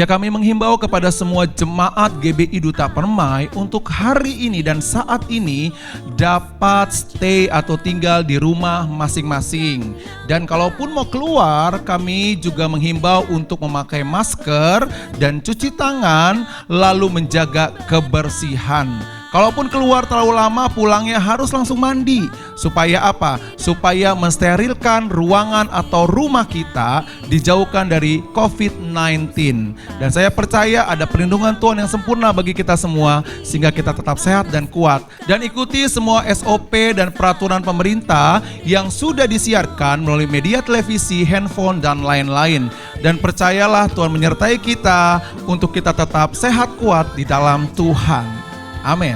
Ya, kami menghimbau kepada semua jemaat GBI Duta Permai untuk hari ini dan saat ini dapat stay atau tinggal di rumah masing-masing. Dan kalaupun mau keluar, kami juga menghimbau untuk memakai masker dan cuci tangan, lalu menjaga kebersihan. Kalaupun keluar terlalu lama, pulangnya harus langsung mandi. Supaya apa? Supaya mensterilkan ruangan atau rumah kita dijauhkan dari COVID-19. Dan saya percaya ada perlindungan Tuhan yang sempurna bagi kita semua, sehingga kita tetap sehat dan kuat. Dan ikuti semua SOP dan peraturan pemerintah yang sudah disiarkan melalui media televisi, handphone, dan lain-lain. Dan percayalah Tuhan menyertai kita untuk kita tetap sehat kuat di dalam Tuhan. Amin.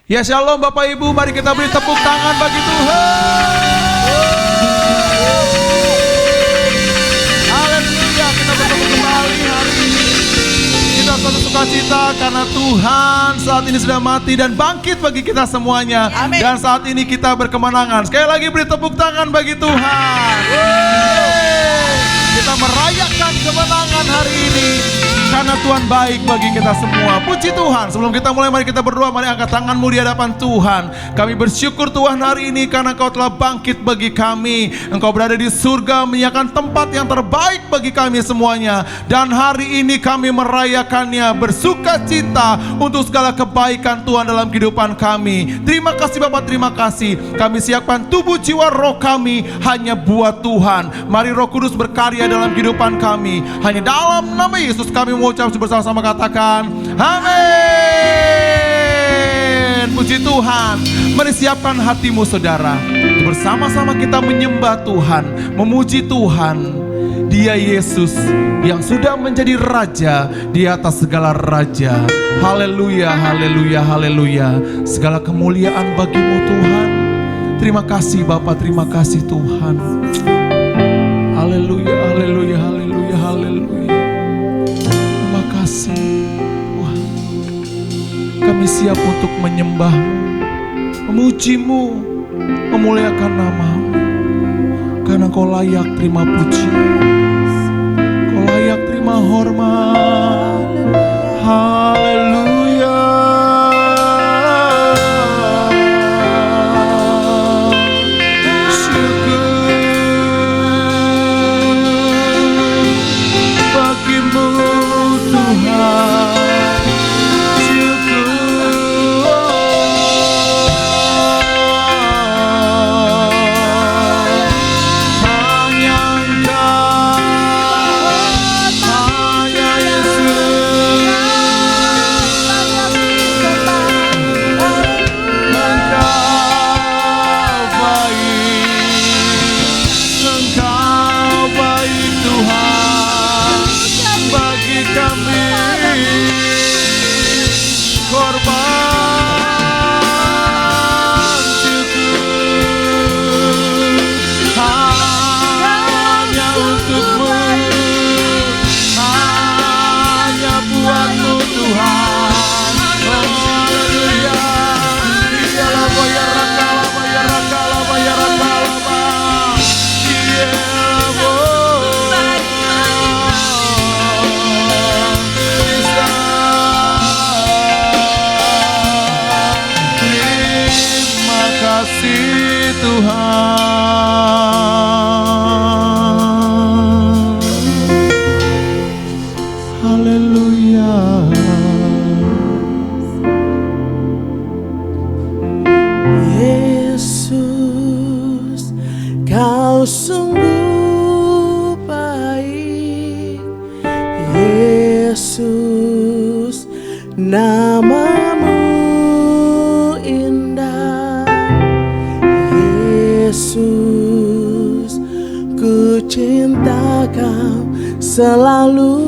Ya, shalom Bapak Ibu, mari kita beri tepuk tangan bagi Tuhan. Haleluya, kita bertemu kembali hari ini. Kita satu sukacita karena Tuhan saat ini sudah mati dan bangkit bagi kita semuanya. Amin. Dan saat ini kita berkemenangan. Sekali lagi beri tepuk tangan bagi Tuhan. Kita merayakan kemenangan hari ini karena Tuhan baik bagi kita semua. Puji Tuhan. Sebelum kita mulai, mari kita berdoa. Mari angkat tanganmu di hadapan Tuhan. Kami bersyukur Tuhan hari ini karena Engkau telah bangkit bagi kami. Engkau berada di surga menyiapkan tempat yang terbaik bagi kami semuanya. Dan hari ini kami merayakannya, bersuka cita untuk segala kebaikan Tuhan dalam kehidupan kami. Terima kasih Bapak, terima kasih. Kami siapkan tubuh, jiwa, roh kami hanya buat Tuhan. Mari Roh Kudus berkarya dalam kehidupan kami. Hanya dalam nama Yesus kami mengucap bersama-sama, katakan amin. Puji Tuhan. Mari siapkan hatimu saudara, bersama-sama kita menyembah Tuhan, memuji Tuhan. Dia Yesus yang sudah menjadi Raja di atas segala raja. Haleluya, haleluya, haleluya. Segala kemuliaan bagimu Tuhan. Terima kasih Bapak, terima kasih Tuhan. Haleluya, haleluya, haleluya, haleluya. Terima kasih Tuhan. Kami siap untuk menyembah-Mu, memuji-Mu, memuliakan nama-Mu. Karena Kau layak terima puji, Kau layak terima hormat. Haleluya. Selalu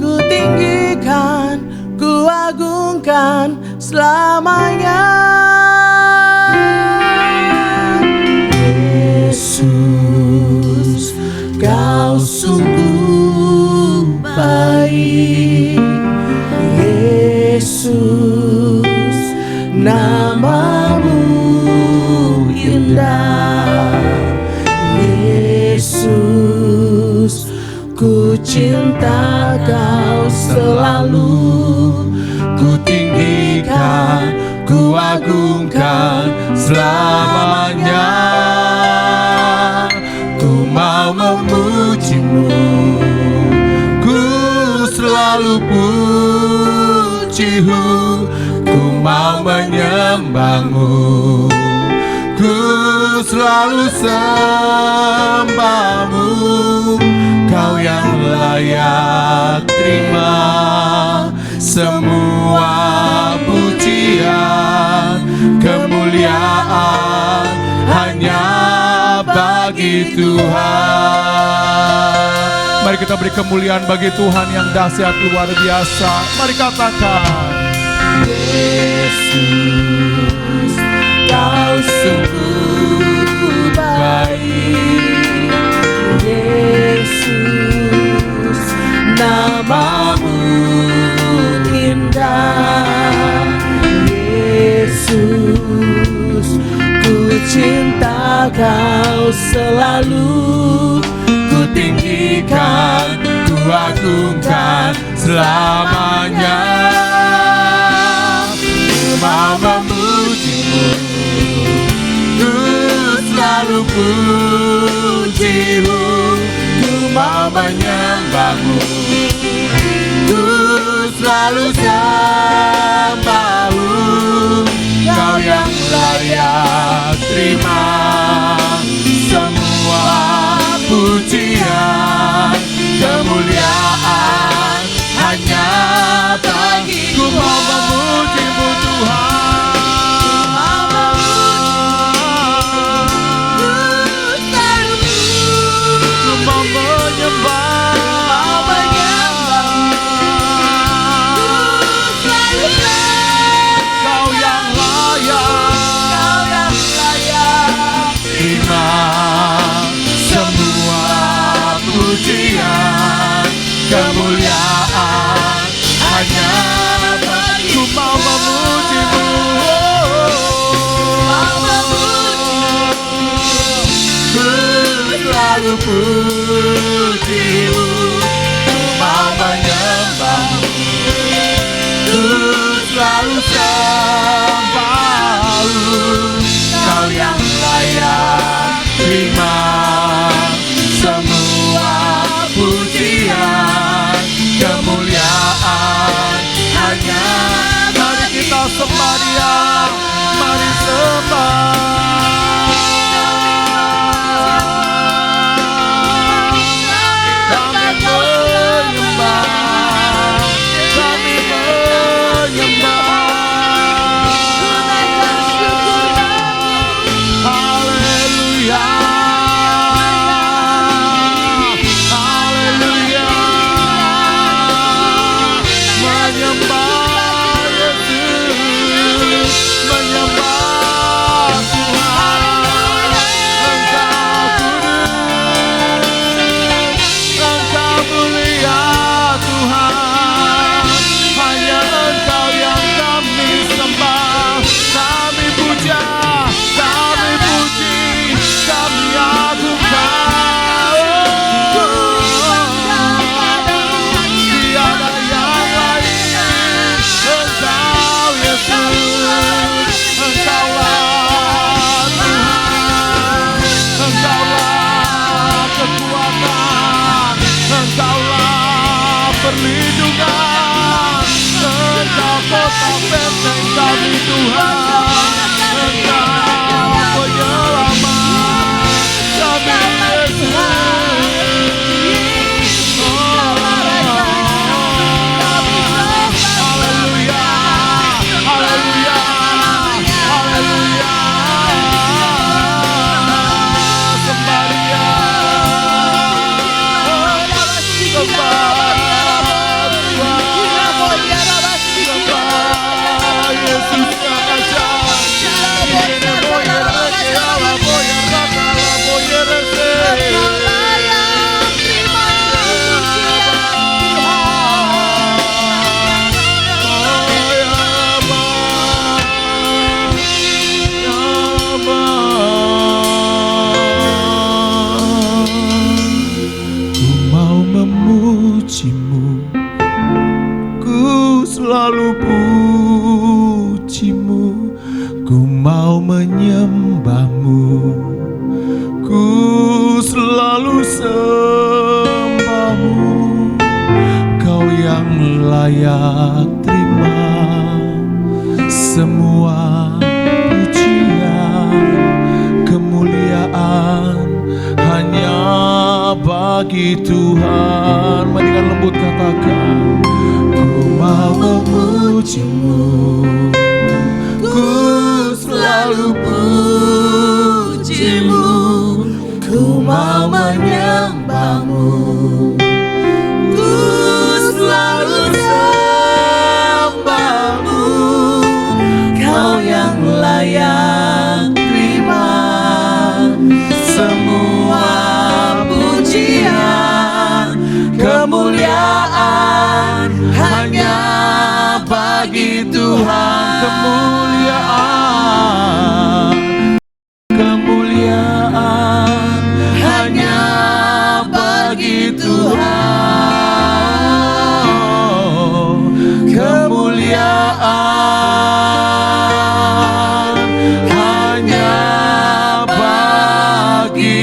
ku tinggikan, ku agungkan selamanya. Yesus, Kau sungguh baik. Yesus, namamu cinta Kau selalu, ku tinggikan, ku agungkan selamanya. Ku mau memuji-Mu, ku selalu puji-Mu, ku mau menyembah-Mu, ku selalu sembah-Mu. Kau yang layak terima semua pujian, kemuliaan hanya bagi Tuhan. Mari kita beri kemuliaan bagi Tuhan yang dahsyat luar biasa. Mari katakan, Yesus, Kau sungguh baik. Yesus, nama-Mu indah. Yesus, ku cinta Kau selalu, ku tinggikan, ku agungkan selamanya. Ku mau memuji-Mu, ku selalu puji-Mu, ku mau menyembah-Mu, ku selalu sembah-Mu. Kau yang layak terima semua pujian, kemuliaan hanya bagi ku mau memuji-Mu Tuhan. Ku mau menyembah, Kau yang layak terima semua pujian, kemuliaan hanya bagi ku mau memuji-Mu. Ku selalu puji-Mu, ku mau menyembah-Mu, ku selalu sembah-Mu. Kau yang layak terima semua pujian, kemuliaan hanya Mari kita sembah Dia, mari sembah. Kami menyembah, kami menyembah. layak terima semua pujian, kemuliaan hanya bagi Tuhan. Mari dengan lembut katakan, ku mau memujimu, ku selalu pujimu, ku mau menyembahmu, ku selalu sembahmu. Kau yang layak terima semua pujian, kemuliaan hanya bagi Tuhan. Kemuliaan hanya bagi Tuhan. Kemuliaan hanya bagi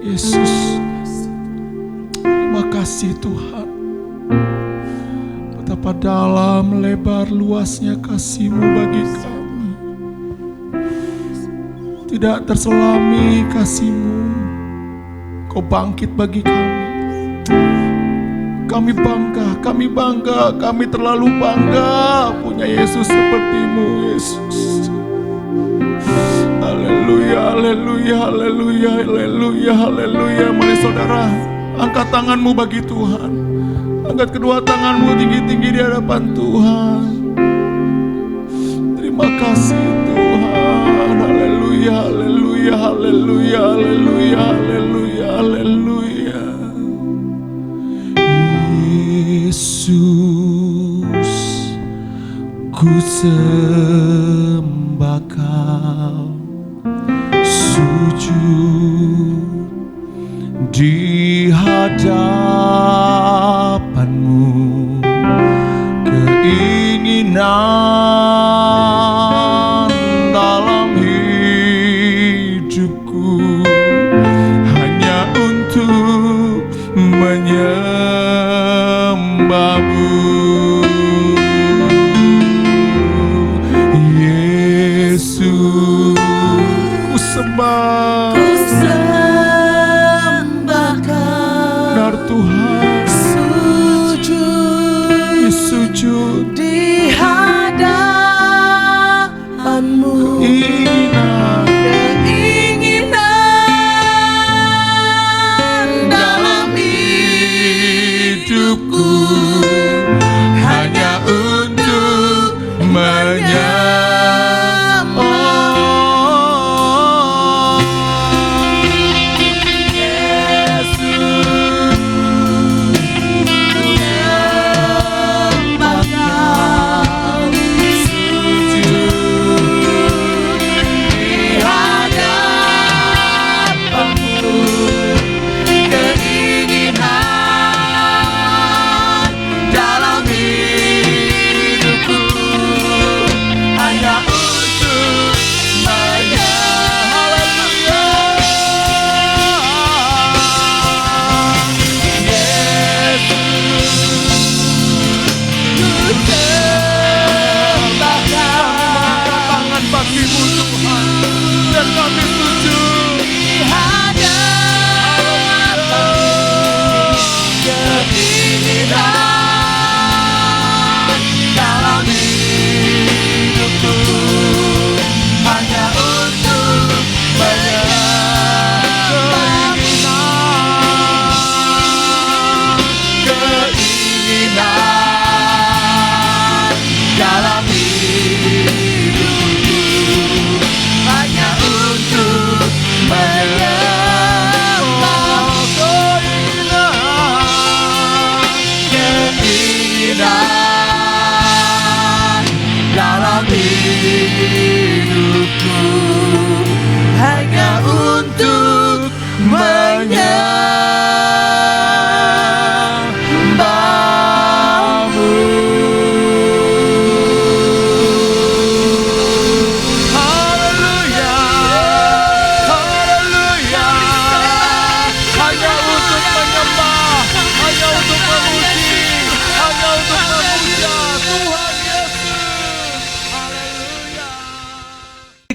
Yesus. Terima kasih Tuhan. Betapa dalam, lebar, luasnya kasih-Mu bagi kami. Tidak terselami kasih-Mu. Kau bangkit bagi kami. Kami bangga, kami terlalu bangga punya Yesus seperti-Mu, Yesus. Haleluya, haleluya, haleluya, haleluya, haleluya. Mari saudara, angkat tanganmu bagi Tuhan. Angkat kedua tanganmu tinggi-tinggi di hadapan Tuhan. Terima kasih Tuhan. Haleluya, haleluya, haleluya, haleluya, haleluya, haleluya. Yesus, ku sembah Kau, sujud di hadapan-Mu, keinginan dalam hidupku hanya untuk menyembah-Mu. Yesus, ku sembah, benar Tuhan, sujud di hadapan-Mu, keinginan dalam hidupku hanya untuk menyembah.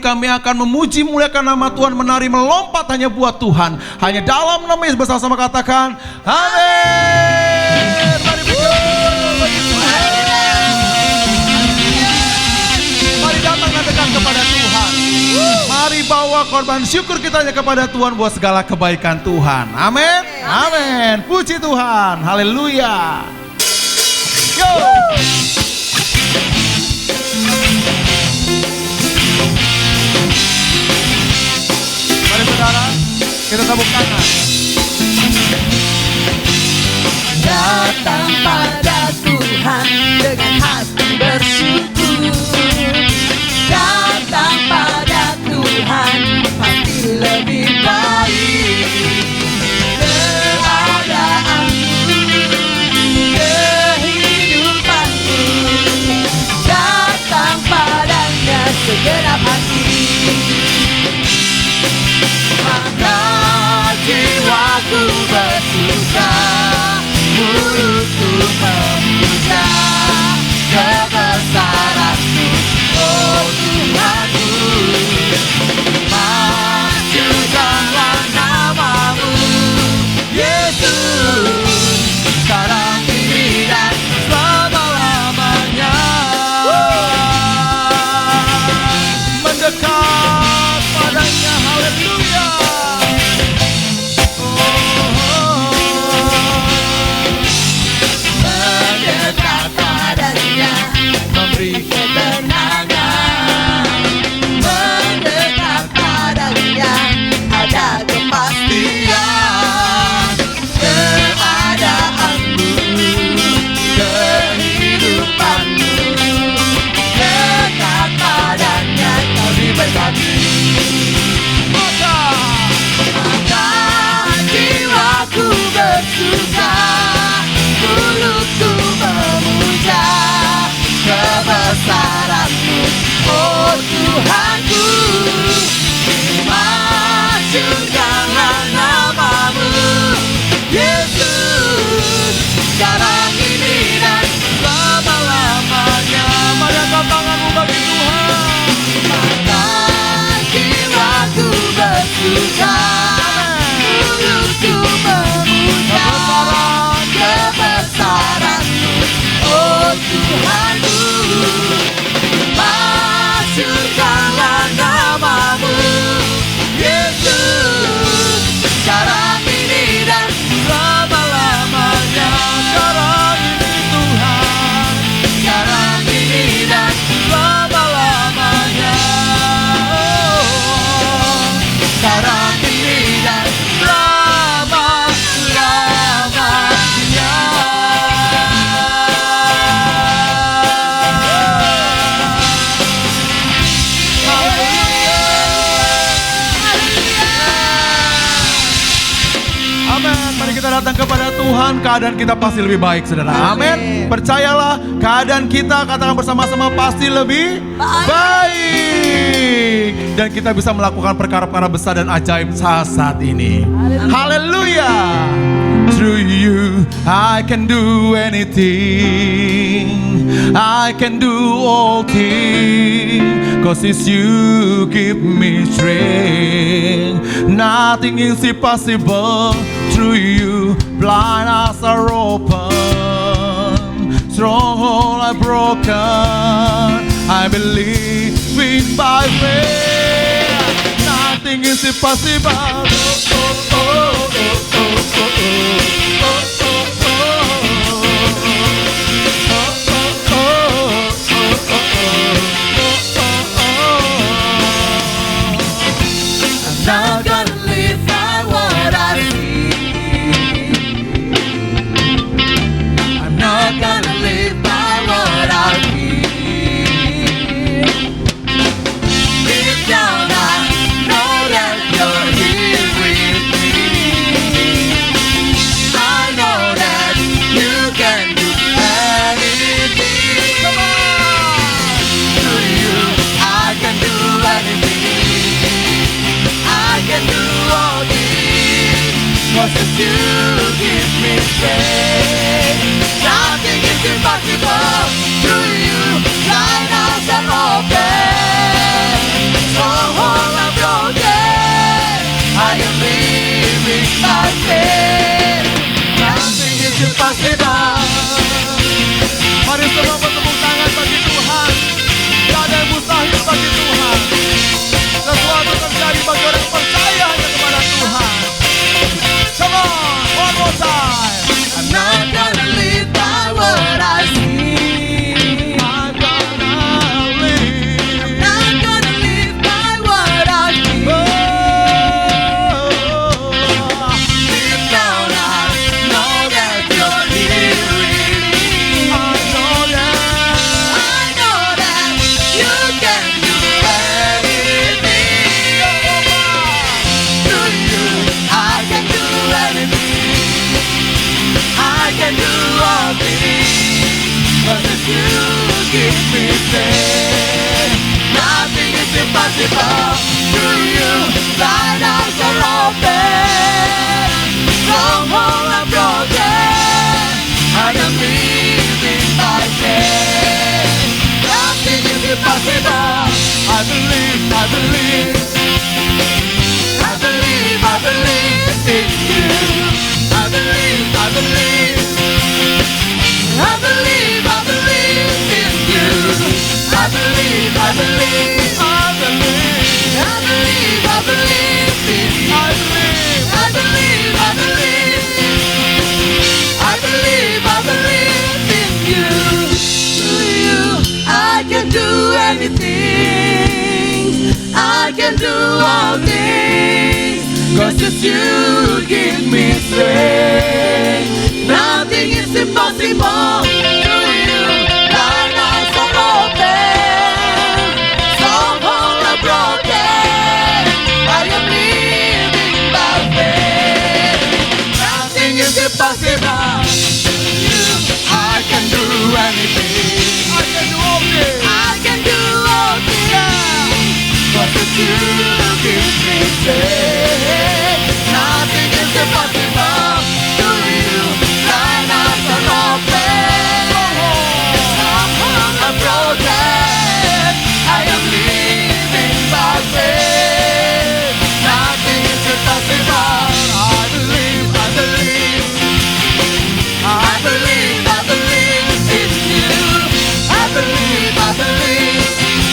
kami akan memuji muliakan nama Tuhan, menari melompat hanya buat Tuhan. Hanya dalam nama Yesus bersama-sama katakan amin. Mari bersyukur bagi Tuhan. Mari datang dan dekat kepada Tuhan. Mari bawa korban syukur kita hanya kepada Tuhan buat segala kebaikan Tuhan. Amin. Amin. Puji Tuhan. Haleluya. Yo. Mari saudara, kita tepuk tangan. Datang pada Tuhan dengan hati bersyukur. Datang pada Tuhan pasti lebih baik. Keadaanmu, kehidupanmu, datang padanya segenap hati. Maka jiwaku bersuka, mulutku memuja kebesaran-Mu, oh Tuhanku. Majukanlah nama-Mu, Yesus, sekarang ini dan selama-lamanya. Mendekat padanya, haleluya. Mendekat padanya, memberi ketenangan. Mendekat padanya, ada kepastian. Keadaanmu, kehidupanmu, dekat padanya kau diberkati. Maka jiwaku bersuka, mulutku memuja kebesaran-Mu, oh Tuhanku. Majukanlah nama-Mu, Yesus, sekarang ini dan selama-lamanya. Mari angkat tanganmu bagi Tuhan. Maka jiwaku bersuka, mulutku memuja kebesaran-Mu, oh Tuhanku. Masyurkanlah nama-Mu, Yesus, sekarang ini dan selama-lamanya. Sekarang ini Tuhan, Sekarang ini dan selama-lamanya. Sekarang ini dan selama-lamanya. amin. Mari kita datang kepada Tuhan, keadaan kita pasti lebih baik, saudara. Amin. Percayalah, keadaan kita, katakan bersama-sama, pasti lebih baik. Dan kita bisa melakukan perkara-perkara besar dan ajaib saat ini. Haleluya. Through you, I can do anything. I can do all things. Cause it's you give me strength. Nothing is impossible. Through you, blind eyes are open. Stronghold are broken. I believe in by faith. Nothing is impossible. Oh, oh, oh, oh, oh, oh, oh, I'm not gonna live by what I see. I'm not gonna live by what I feel. Deep down I know that you're here with me. I know that you can do anything. Come on! Through you I can do anything. I can do all things, 'cause it's you give me strength. Nothing is impossible. Through you, blind eyes are open. So impossible. Mari semua bertepuk tangan bagi Tuhan. Tidak ada yang mustahil bagi Tuhan. Sesuatu terjadi bagi orang yang percaya hanya kepada Tuhan. Come on, one more time. I'm not gonna live by what I see. I'm gonna live. I'm not gonna live by what I feel. Deep down I know that you're here with me. I know that you can do anything. Through you I can do anything. I can do all things. 'Cause if you give me strength, nothing is impossible. Through you blind eyes are open, strongholds are broken. I am living by faith. Nothing is impossible. I believe, I believe. I believe, I believe in you. I believe, I believe. I believe, I believe in you. I believe, I believe. I believe, I believe, I believe in you. I believe, I believe, I believe. I believe, I believe in you. Through you I can do anything. I can do all things. 'Cause it's you give me strength. Nothing is impossible. Through you blind eyes are open, strongholds are broken. I am living by faith. Nothing is impossible. Through you I can do anything. I can do all things. I can do all things. 'Cause it's you give me strength. Nothing is impossible. Through you blind eyes are open, strongholds are broken. I am living by faith. Nothing is impossible. I believe, I believe. I believe, I believe in you. I believe, I believe.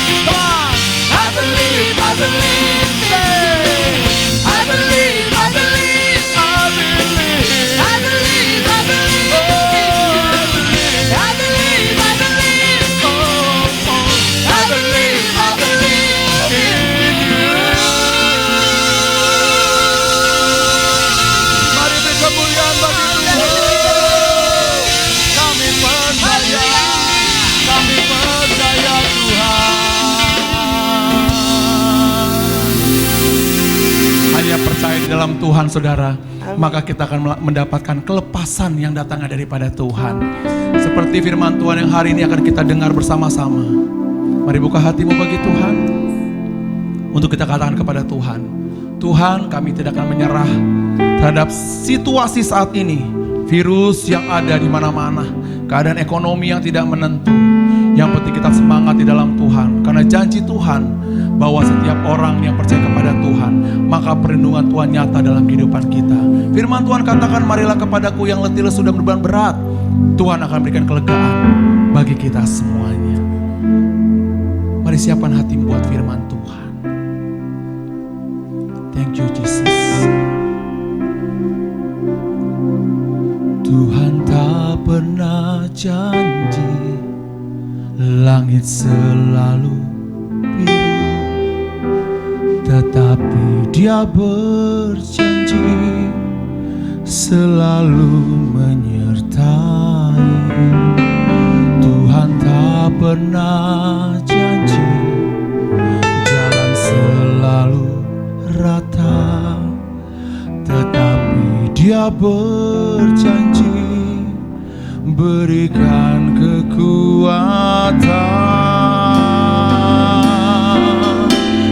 Come on. I believe, I believe. Yeah. I believe, I believe. I believe. I believe, I believe. Oh, I believe, I believe. Oh, I believe, I believe in you. Mari beri kemuliaan bagi Tuhan. Kami percaya Tuhan. Hanya percaya di dalam Tuhan, saudara, maka kita akan mendapatkan kelepasan yang datangnya daripada Tuhan. Seperti firman Tuhan yang hari ini akan kita dengar bersama-sama. Mari buka hatimu bagi Tuhan, untuk kita katakan kepada Tuhan, Tuhan, kami tidak akan menyerah terhadap situasi saat ini, virus yang ada di mana-mana, keadaan ekonomi yang tidak menentu. Yang penting kita semangat di dalam Tuhan, karena janji Tuhan bahwa setiap orang yang percaya kepada Tuhan, maka perlindungan Tuhan nyata dalam kehidupan kita. Firman Tuhan katakan, marilah kepadaku yang letih lesu dan beban berat, Tuhan akan berikan kelegaan bagi kita semuanya. Mari siapkan hatimu buat firman Tuhan. Thank you Jesus. Tuhan tak pernah janji langit selalu biru, tetapi Dia berjanji selalu menyertai. Tuhan tak pernah janji jalan selalu rata, tetapi Dia berjanji berikan kekuatan.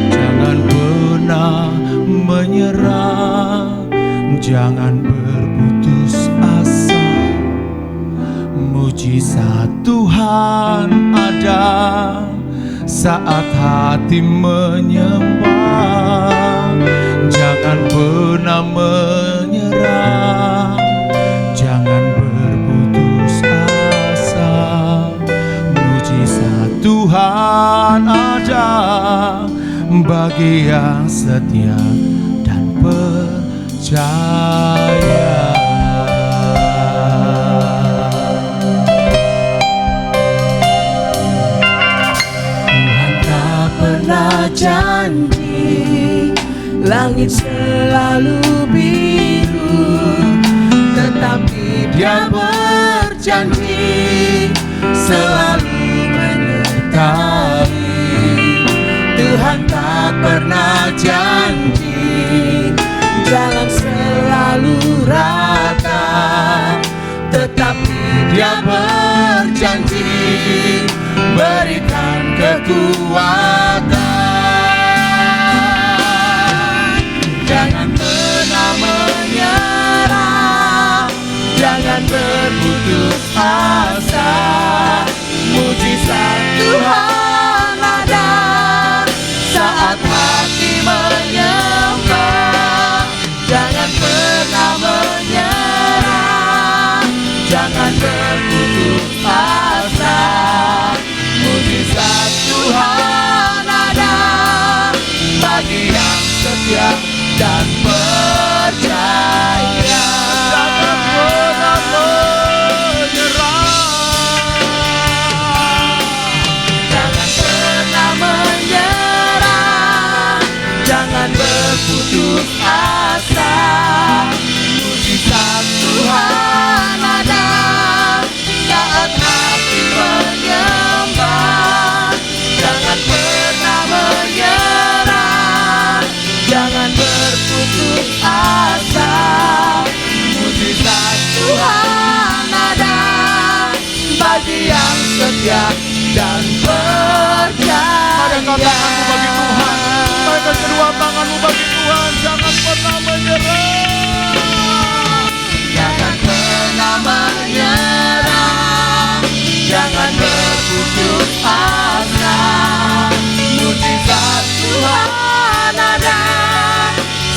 Jangan pernah menyerah, jangan berputus asa. Mujizat Tuhan ada saat hati menyembah. Jangan pernah menyerah, jangan berputus Tuhan ada bagi yang setia dan percaya. Tuhan tak pernah janji langit selalu biru, tetapi Dia berjanji selalu menyertai. Tuhan tak pernah janji jalan selalu rata, tetapi Dia berjanji berikan kekuatan. Jangan pernah menyerah, jangan berputus asa. Mujizat Tuhan ada saat hati menyembah. Jangan pernah menyerah, jangan berputus asa. Mujizat Tuhan ada bagi yang setia dan percaya. Jangan pernah menyerah, jangan pernah menyerah, jangan berputus asa. Mujizat Tuhan ada saat hati menyembah. Jangan pernah menyerah, jangan berputus asa. Mujizat Tuhan ada bagi yang setia dan percaya. Angkat tanganmu bagi Tuhan, angkat kedua tanganmu bagi Tuhan. Jangan pernah menyerah, Jangan pernah menyerah, jangan berputus asa. Mujizat Tuhan ada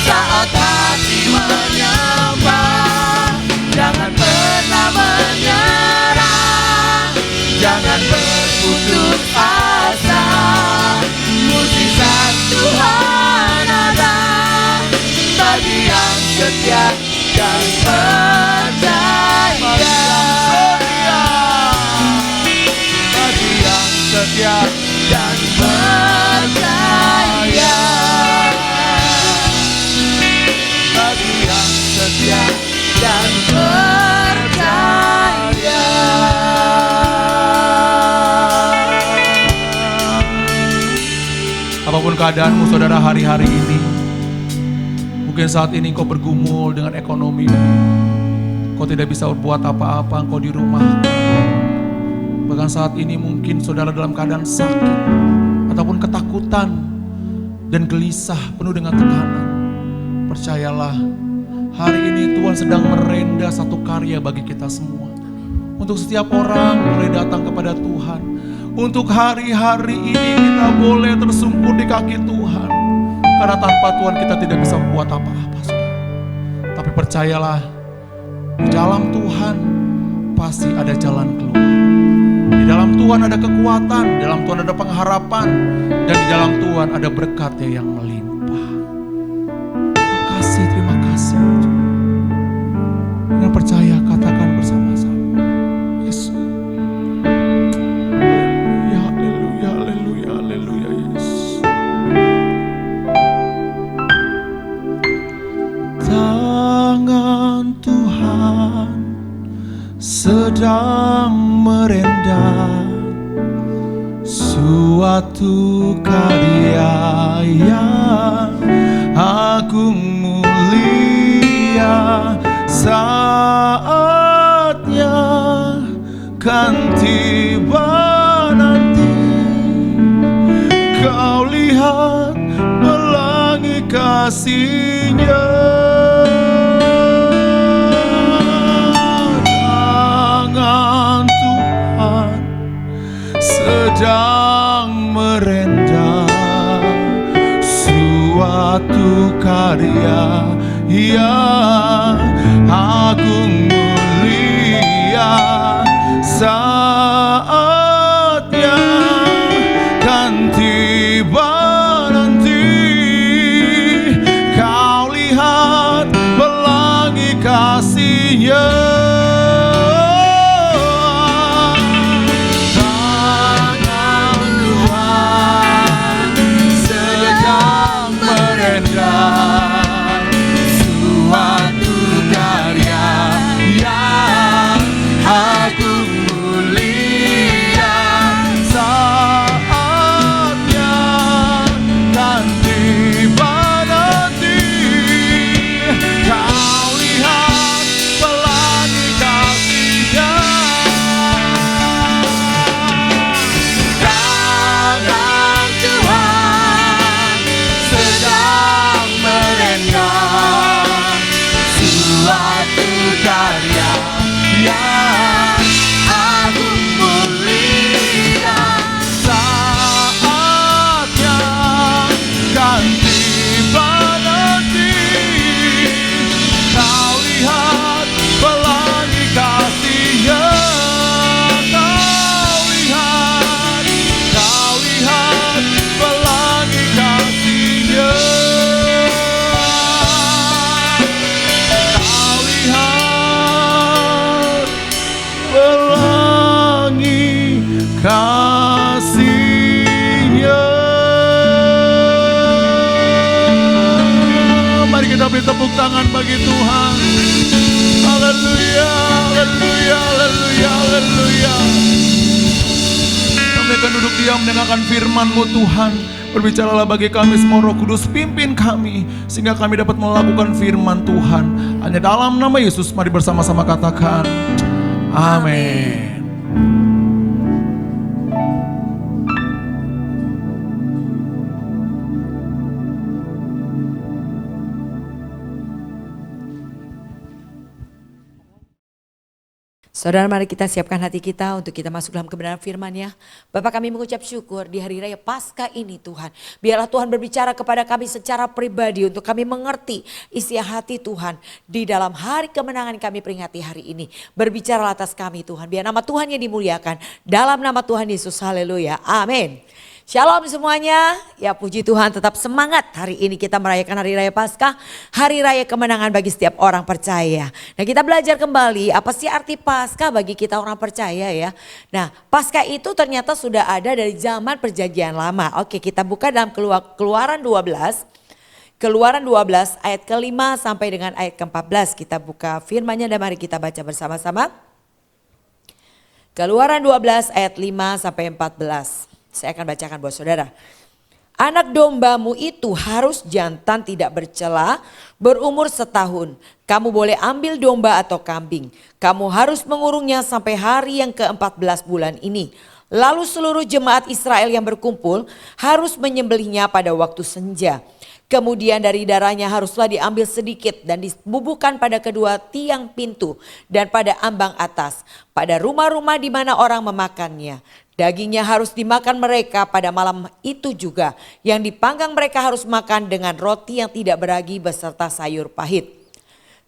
saat hati menyembah. Jangan pernah menyerah, jangan berputus asa. Mujizat Tuhan ada bagi yang setia dan percaya. bagi yang setia Dan percaya, bagi yang setia. dan percaya. Apapun keadaanmu saudara hari-hari ini, mungkin saat ini kau bergumul dengan ekonomi, kau tidak bisa berbuat apa-apa, kau di rumah. Bahkan saat ini mungkin saudara dalam keadaan sakit ataupun ketakutan dan gelisah penuh dengan tekanan. Percayalah, hari ini Tuhan sedang merenda satu karya bagi kita semua. Untuk setiap orang boleh datang kepada Tuhan. Untuk hari-hari ini kita boleh tersungkur di kaki Tuhan. Karena tanpa Tuhan kita tidak bisa membuat apa-apa, saudara. Tapi percayalah, di dalam Tuhan pasti ada jalan keluar. Di dalam Tuhan ada kekuatan, di dalam Tuhan ada pengharapan, dan di dalam Tuhan ada berkat-Nya yang melimpah. Terima kasih. Dengan percaya katakan bersama-sama, Yesus. Haleluya, haleluya, haleluya, Yesus. Tangan Tuhan sedang merenda suatu karya yang agung mulia. Saatnya kan tiba nanti, kau lihat pelangi kasih-Nya. Tangan Tuhan sedang merenda suatu karya yang agung mulia. Saatnya kan Beri tepuk tangan bagi Tuhan. Haleluya, haleluya, haleluya, haleluya. Kami akan duduk diam mendengarkan firman-Mu Tuhan. Berbicaralah bagi kami semua, Roh Kudus pimpin kami sehingga kami dapat melakukan firman Tuhan. Hanya dalam nama Yesus mari bersama-sama katakan amin. Saudara, mari kita siapkan hati kita untuk kita masuk dalam kebenaran firman-Nya. Bapak, kami mengucap syukur di hari raya Paskah ini Tuhan. Biarlah Tuhan berbicara kepada kami secara pribadi untuk kami mengerti isi hati Tuhan. Di dalam hari kemenangan kami peringati hari ini. Berbicara atas kami Tuhan. Biar nama Tuhan yang dimuliakan. Dalam nama Tuhan Yesus, haleluya, amin. Shalom semuanya, ya puji Tuhan, tetap semangat. Hari ini kita merayakan Hari Raya Paskah, Hari Raya kemenangan bagi setiap orang percaya. Nah, kita belajar kembali apa sih arti Paskah bagi kita orang percaya ya. Nah, Paskah itu ternyata sudah ada dari zaman Perjanjian Lama. Oke, kita buka dalam Keluaran 12. Keluaran 12 ayat ke-5 sampai dengan ayat ke-14. Kita buka firman-Nya dan mari kita baca bersama-sama. Keluaran 12 ayat 5 sampai 14. Saya akan bacakan buat saudara. Anak dombamu itu harus jantan tidak bercela, berumur setahun. Kamu boleh ambil domba atau kambing. Kamu harus mengurungnya sampai hari yang ke-14 bulan ini. Lalu seluruh jemaat Israel yang berkumpul harus menyembelihnya pada waktu senja. Kemudian dari darahnya haruslah diambil sedikit dan dibubuhkan pada kedua tiang pintu dan pada ambang atas, pada rumah-rumah di mana orang memakannya. Dagingnya harus dimakan mereka pada malam itu juga. Yang dipanggang mereka harus makan dengan roti yang tidak beragi beserta sayur pahit.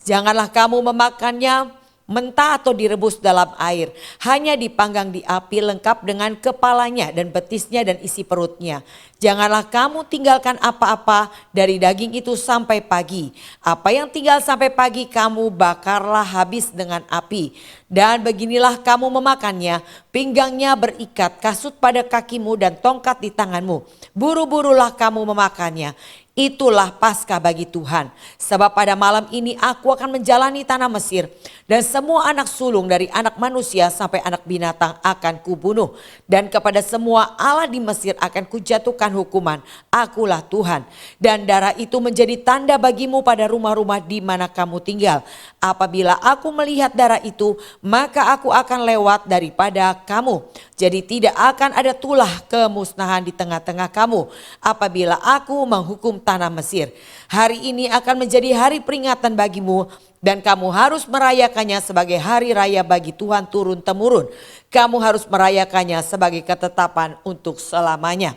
Janganlah kamu memakannya mentah atau direbus dalam air. Hanya dipanggang di api lengkap dengan kepalanya dan betisnya dan isi perutnya. Janganlah kamu tinggalkan apa-apa dari daging itu sampai pagi. Apa yang tinggal sampai pagi kamu bakarlah habis dengan api. Dan beginilah kamu memakannya, pinggangnya berikat, kasut pada kakimu dan tongkat di tanganmu. Buru-burulah kamu memakannya. Itulah Paskah bagi Tuhan. Sebab pada malam ini aku akan menjalani tanah Mesir. Dan semua anak sulung dari anak manusia sampai anak binatang akan kubunuh. Dan kepada semua Allah di Mesir akan kujatuhkan hukuman. Akulah Tuhan. Dan darah itu menjadi tanda bagimu pada rumah-rumah di mana kamu tinggal. Apabila aku melihat darah itu, maka aku akan lewat daripada kamu. Jadi tidak akan ada tulah kemusnahan di tengah-tengah kamu apabila aku menghukum tanah Mesir. Hari ini akan menjadi hari peringatan bagimu dan kamu harus merayakannya sebagai hari raya bagi Tuhan turun-temurun. Kamu harus merayakannya sebagai ketetapan untuk selamanya.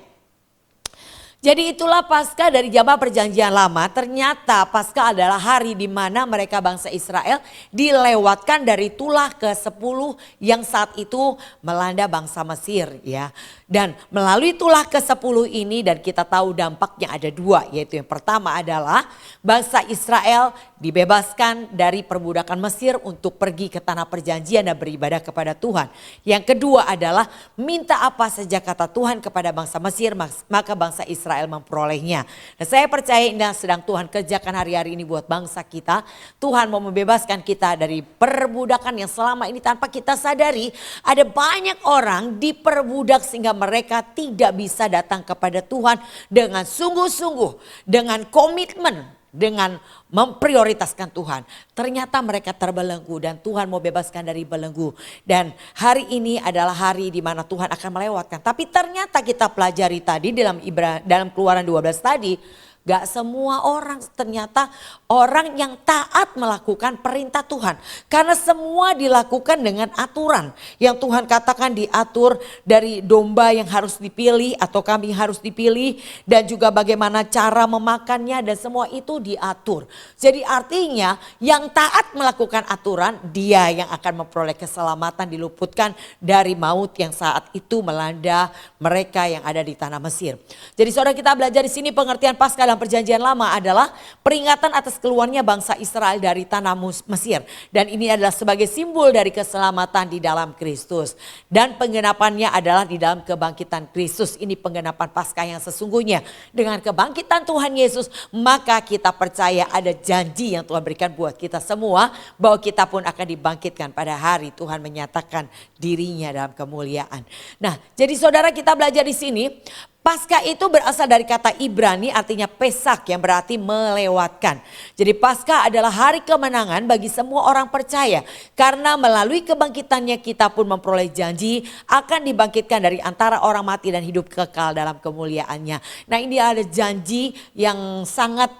Jadi itulah Paskah dari zaman Perjanjian Lama. Ternyata Paskah adalah hari di mana mereka bangsa Israel dilewatkan dari tulah ke-10 yang saat itu melanda bangsa Mesir ya. Dan melalui tulah ke-10 ini dan kita tahu dampaknya ada dua, yaitu yang pertama adalah bangsa Israel dibebaskan dari perbudakan Mesir untuk pergi ke tanah perjanjian dan beribadah kepada Tuhan. Yang kedua adalah minta apa saja kata Tuhan kepada bangsa Mesir, maka bangsa Israel memperolehnya. Dan saya percaya ini sedang Tuhan kerjakan hari-hari ini buat bangsa kita. Tuhan mau membebaskan kita dari perbudakan yang selama ini tanpa kita sadari. Ada banyak orang diperbudak sehingga mereka tidak bisa datang kepada Tuhan dengan sungguh-sungguh, dengan komitmen, dengan memprioritaskan Tuhan. Ternyata mereka terbelenggu dan Tuhan mau bebaskan dari belenggu. Dan hari ini adalah hari di mana Tuhan akan melewatkan. Tapi ternyata kita pelajari tadi dalam Keluaran 12 tadi, gak semua orang ternyata orang yang taat melakukan perintah Tuhan. Karena semua dilakukan dengan aturan. Yang Tuhan katakan diatur dari domba yang harus dipilih atau kambing harus dipilih. Dan juga bagaimana cara memakannya dan semua itu diatur. Jadi artinya yang taat melakukan aturan dia yang akan memperoleh keselamatan, diluputkan dari maut yang saat itu melanda mereka yang ada di tanah Mesir. Jadi saudara, kita belajar di sini pengertian Paskah dalam perjanjian lama adalah peringatan atas keluarnya bangsa Israel dari tanah Mesir. Dan ini adalah sebagai simbol dari keselamatan di dalam Kristus. Dan penggenapannya adalah di dalam kebangkitan Kristus. Ini penggenapan Paskah yang sesungguhnya. Dengan kebangkitan Tuhan Yesus, maka kita percaya ada janji yang Tuhan berikan buat kita semua, bahwa kita pun akan dibangkitkan pada hari Tuhan menyatakan dirinya dalam kemuliaan. Nah, jadi saudara, kita belajar di sini, Paskah itu berasal dari kata Ibrani, artinya Pesak, yang berarti melewatkan. Jadi Paskah adalah hari kemenangan bagi semua orang percaya. Karena melalui kebangkitannya kita pun memperoleh janji akan dibangkitkan dari antara orang mati dan hidup kekal dalam kemuliaannya. Nah, ini ada janji yang sangat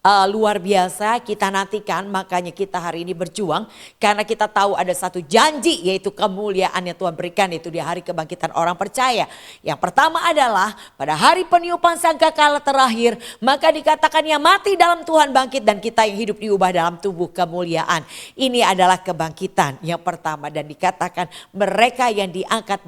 luar biasa kita nantikan, makanya kita hari ini berjuang karena kita tahu ada satu janji, yaitu kemuliaan yang Tuhan berikan itu di hari kebangkitan orang percaya. Yang pertama adalah pada hari peniupan sangkakala terakhir, maka dikatakan yang mati dalam Tuhan bangkit dan kita yang hidup diubah dalam tubuh kemuliaan. Ini adalah kebangkitan yang pertama, dan dikatakan mereka yang diangkat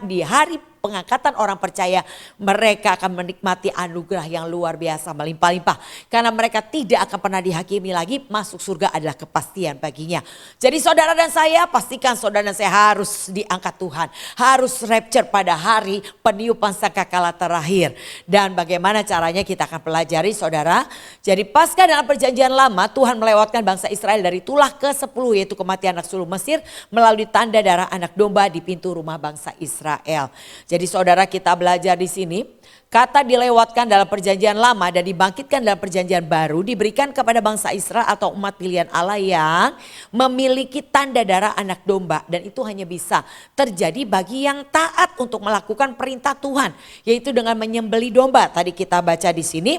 di hari pengangkatan orang percaya, mereka akan menikmati anugerah yang luar biasa melimpah-limpah. Karena mereka tidak akan pernah dihakimi lagi, masuk surga adalah kepastian baginya. Jadi saudara dan saya, pastikan saudara dan saya harus diangkat Tuhan. Harus rapture pada hari peniupan sangkakala terakhir. Dan bagaimana caranya kita akan pelajari saudara. Jadi Paskah dalam perjanjian lama, Tuhan melewatkan bangsa Israel dari tulah ke-10, yaitu kematian anak sulung Mesir, melalui tanda darah anak domba di pintu rumah bangsa Israel. Jadi saudara, kita belajar di sini, kata dilewatkan dalam perjanjian lama dan dibangkitkan dalam perjanjian baru diberikan kepada bangsa Israel atau umat pilihan Allah yang memiliki tanda darah anak domba. Dan itu hanya bisa terjadi bagi yang taat untuk melakukan perintah Tuhan, yaitu dengan menyembelih domba. Tadi kita baca di sini,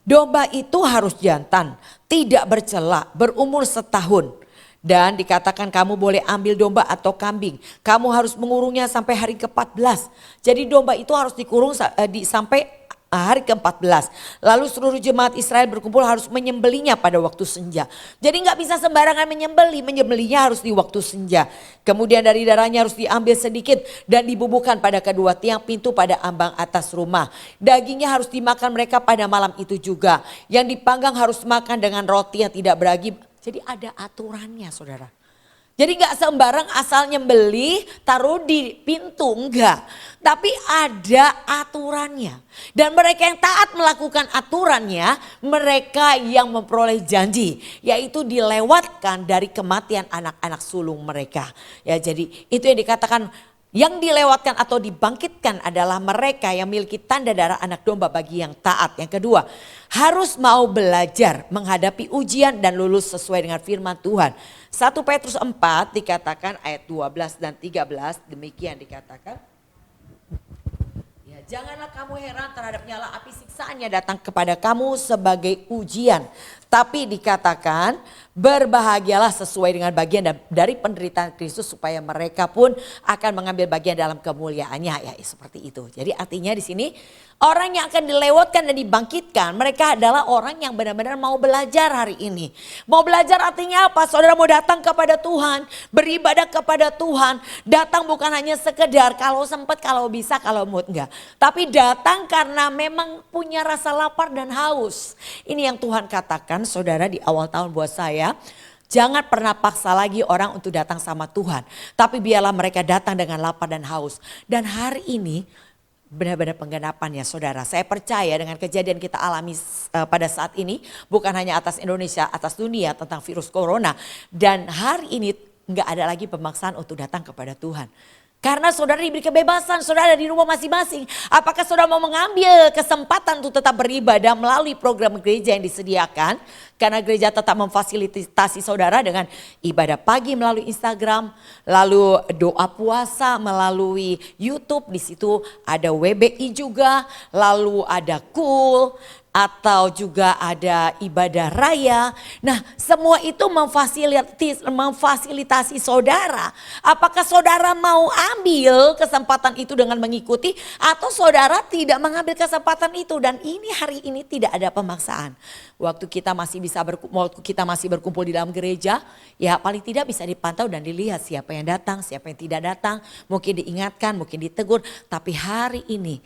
domba itu harus jantan, tidak bercela, berumur setahun. Dan dikatakan kamu boleh ambil domba atau kambing. Kamu harus mengurungnya sampai hari ke-14. Jadi domba itu harus dikurung sampai hari ke-14. Lalu seluruh jemaat Israel berkumpul harus menyembelinya pada waktu senja. Jadi gak bisa sembarangan menyembelihnya harus di waktu senja. Kemudian dari darahnya harus diambil sedikit dan dibubuhkan pada kedua tiang pintu pada ambang atas rumah. Dagingnya harus dimakan mereka pada malam itu juga. Yang dipanggang harus makan dengan roti yang tidak beragi. Jadi ada aturannya saudara. Jadi gak sembarang asal nyembeli taruh di pintu, enggak. Tapi ada aturannya. Dan mereka yang taat melakukan aturannya, mereka yang memperoleh janji. Yaitu dilewatkan dari kematian anak-anak sulung mereka. Ya, jadi itu yang dikatakan, yang dilewatkan atau dibangkitkan adalah mereka yang memiliki tanda darah anak domba bagi yang taat. Yang kedua, harus mau belajar menghadapi ujian dan lulus sesuai dengan firman Tuhan. 1 Petrus 4 dikatakan ayat 12 dan 13, demikian dikatakan. Ya, janganlah kamu heran terhadap nyala api siksaannya datang kepada kamu sebagai ujian. Tapi dikatakan berbahagialah sesuai dengan bagian dari penderitaan Kristus supaya mereka pun akan mengambil bagian dalam kemuliaannya. Ya, seperti itu. Jadi artinya di sini orang yang akan dilewatkan dan dibangkitkan, mereka adalah orang yang benar-benar mau belajar hari ini. Mau belajar artinya apa? Saudara mau datang kepada Tuhan, beribadah kepada Tuhan. Datang bukan hanya sekedar kalau sempat, kalau bisa, kalau mood, enggak. Tapi datang karena memang punya rasa lapar dan haus. Ini yang Tuhan katakan saudara di awal tahun buat saya. Jangan pernah paksa lagi orang untuk datang sama Tuhan. Tapi biarlah mereka datang dengan lapar dan haus. Dan hari ini benar-benar penggenapannya saudara. Saya percaya dengan kejadian kita alami pada saat ini. Bukan hanya atas Indonesia, atas dunia tentang virus corona. Dan hari ini gak ada lagi pemaksaan untuk datang kepada Tuhan. Karena saudara diberi kebebasan, saudara ada di rumah masing-masing. Apakah saudara mau mengambil kesempatan untuk tetap beribadah melalui program gereja yang disediakan? Karena gereja tetap memfasilitasi saudara dengan ibadah pagi melalui Instagram, lalu doa puasa melalui YouTube, di situ ada WBI juga, lalu ada Cool, atau juga ada ibadah raya. Nah, semua itu memfasilitasi saudara. Apakah saudara mau ambil kesempatan itu dengan mengikuti, atau saudara tidak mengambil kesempatan itu? Dan ini hari ini tidak ada pemaksaan. Waktu kita masih berkumpul di dalam gereja, ya paling tidak bisa dipantau dan dilihat siapa yang datang, siapa yang tidak datang. Mungkin diingatkan, mungkin ditegur. Tapi hari ini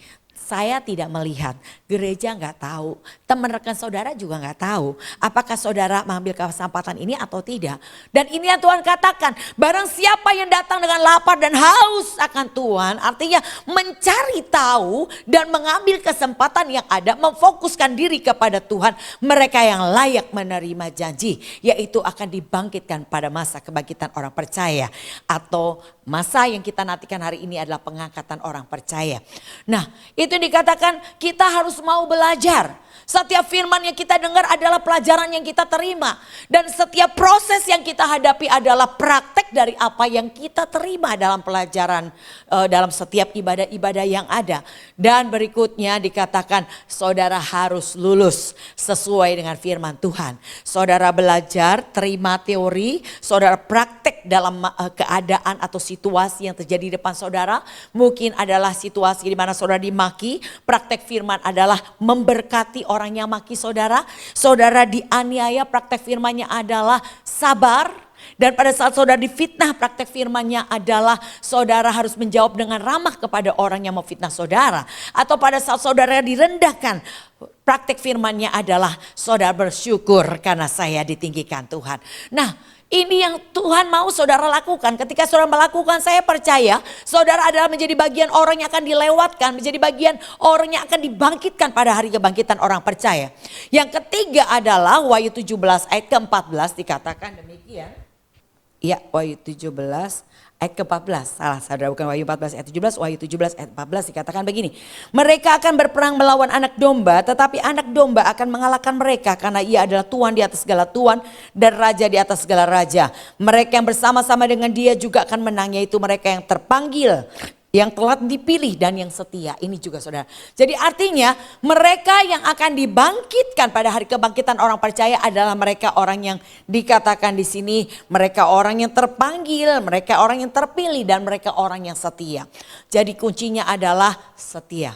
Saya tidak melihat, gereja nggak tahu, teman rekan saudara juga nggak tahu apakah saudara mengambil kesempatan ini atau tidak. Dan ini yang Tuhan katakan, barang siapa yang datang dengan lapar dan haus akan Tuhan, artinya mencari tahu dan mengambil kesempatan yang ada, memfokuskan diri kepada Tuhan, mereka yang layak menerima janji, yaitu akan dibangkitkan pada masa kebangkitan orang percaya, atau masa yang kita nantikan hari ini adalah pengangkatan orang percaya. Nah, itu yang dikatakan kita harus mau belajar. Setiap firman yang kita dengar adalah pelajaran yang kita terima. Dan setiap proses yang kita hadapi adalah praktek dari apa yang kita terima dalam pelajaran, dalam setiap ibadah-ibadah yang ada. Dan berikutnya dikatakan saudara harus lulus sesuai dengan firman Tuhan. Saudara belajar, terima teori, saudara praktek dalam keadaan atau situasi yang terjadi di depan saudara. Mungkin adalah situasi di mana saudara dimaki, praktek firman adalah memberkati orang yang maki saudara. Saudara dianiaya, praktek firmannya adalah sabar. Dan pada saat saudara difitnah, praktek firmannya adalah saudara harus menjawab dengan ramah kepada orang yang memfitnah saudara. Atau pada saat saudara direndahkan, praktek firmannya adalah saudara bersyukur karena saya ditinggikan Tuhan. Nah, ini yang Tuhan mau saudara lakukan. Ketika saudara melakukan, saya percaya saudara adalah menjadi bagian orang yang akan dilewatkan, menjadi bagian orang yang akan dibangkitkan pada hari kebangkitan orang percaya. Yang ketiga adalah Wahyu 17 ayat ke-14 dikatakan demikian. Ya, Wahyu 17 ayat ke-14. Salah, saudara, bukan Wahyu 14 ayat 17, Wahyu 17 ayat 14 dikatakan begini. Mereka akan berperang melawan anak domba, tetapi anak domba akan mengalahkan mereka karena ia adalah Tuhan di atas segala Tuhan dan Raja di atas segala Raja. Mereka yang bersama-sama dengan dia juga akan menang, yaitu mereka yang terpanggil, yang telah dipilih dan yang setia. Ini juga saudara. Jadi artinya mereka yang akan dibangkitkan pada hari kebangkitan orang percaya adalah mereka orang yang dikatakan di sini, mereka orang yang terpanggil, mereka orang yang terpilih, dan mereka orang yang setia. Jadi kuncinya adalah setia.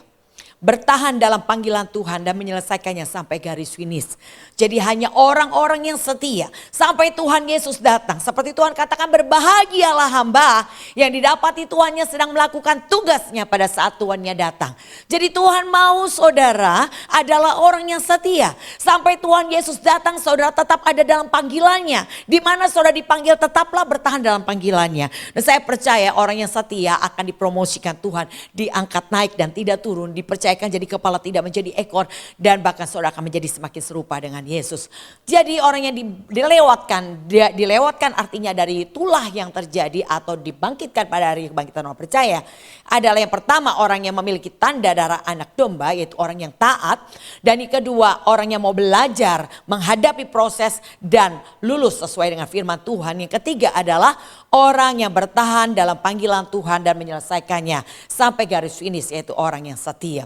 Bertahan dalam panggilan Tuhan dan menyelesaikannya sampai garis finish. Jadi hanya orang-orang yang setia sampai Tuhan Yesus datang. Seperti Tuhan katakan, berbahagialah hamba yang didapati Tuhannya sedang melakukan tugasnya pada saat Tuhannya datang. Jadi Tuhan mau saudara adalah orang yang setia. Sampai Tuhan Yesus datang, saudara tetap ada dalam panggilannya. Di mana saudara dipanggil, tetaplah bertahan dalam panggilannya. Dan saya percaya orang yang setia akan dipromosikan Tuhan, diangkat naik dan tidak turun, dipercayakan jadi kepala tidak menjadi ekor, dan bahkan saudara akan menjadi semakin serupa dengan Yesus. Jadi orang yang dilewatkan artinya dari itulah yang terjadi atau dibangkitkan pada hari kebangkitan orang percaya adalah yang pertama orang yang memiliki tanda darah anak domba, yaitu orang yang taat. Dan yang kedua orang yang mau belajar menghadapi proses dan lulus sesuai dengan firman Tuhan. Yang ketiga adalah orang yang bertahan dalam panggilan Tuhan dan menyelesaikannya sampai garis finish, yaitu orang yang setia.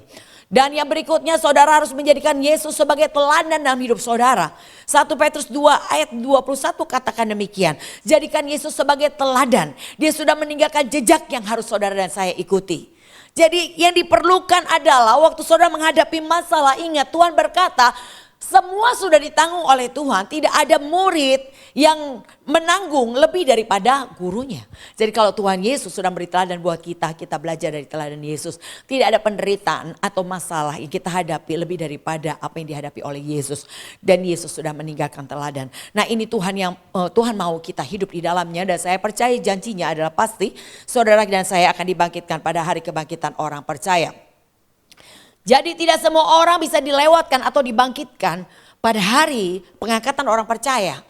Dan yang berikutnya saudara harus menjadikan Yesus sebagai teladan dalam hidup saudara. 1 Petrus 2 ayat 21 katakan demikian. Jadikan Yesus sebagai teladan. Dia sudah meninggalkan jejak yang harus saudara dan saya ikuti. Jadi yang diperlukan adalah waktu saudara menghadapi masalah, ingat Tuhan berkata, semua sudah ditanggung oleh Tuhan. Tidak ada murid yang menanggung lebih daripada gurunya. Jadi kalau Tuhan Yesus sudah beri teladan buat kita, kita belajar dari teladan Yesus. Tidak ada penderitaan atau masalah yang kita hadapi lebih daripada apa yang dihadapi oleh Yesus. Dan Yesus sudah meninggalkan teladan. Nah, ini Tuhan yang Tuhan mau kita hidup di dalamnya. Dan saya percaya janjinya adalah pasti saudara dan saya akan dibangkitkan pada hari kebangkitan orang percaya. Jadi tidak semua orang bisa dilewatkan atau dibangkitkan pada hari pengangkatan orang percaya.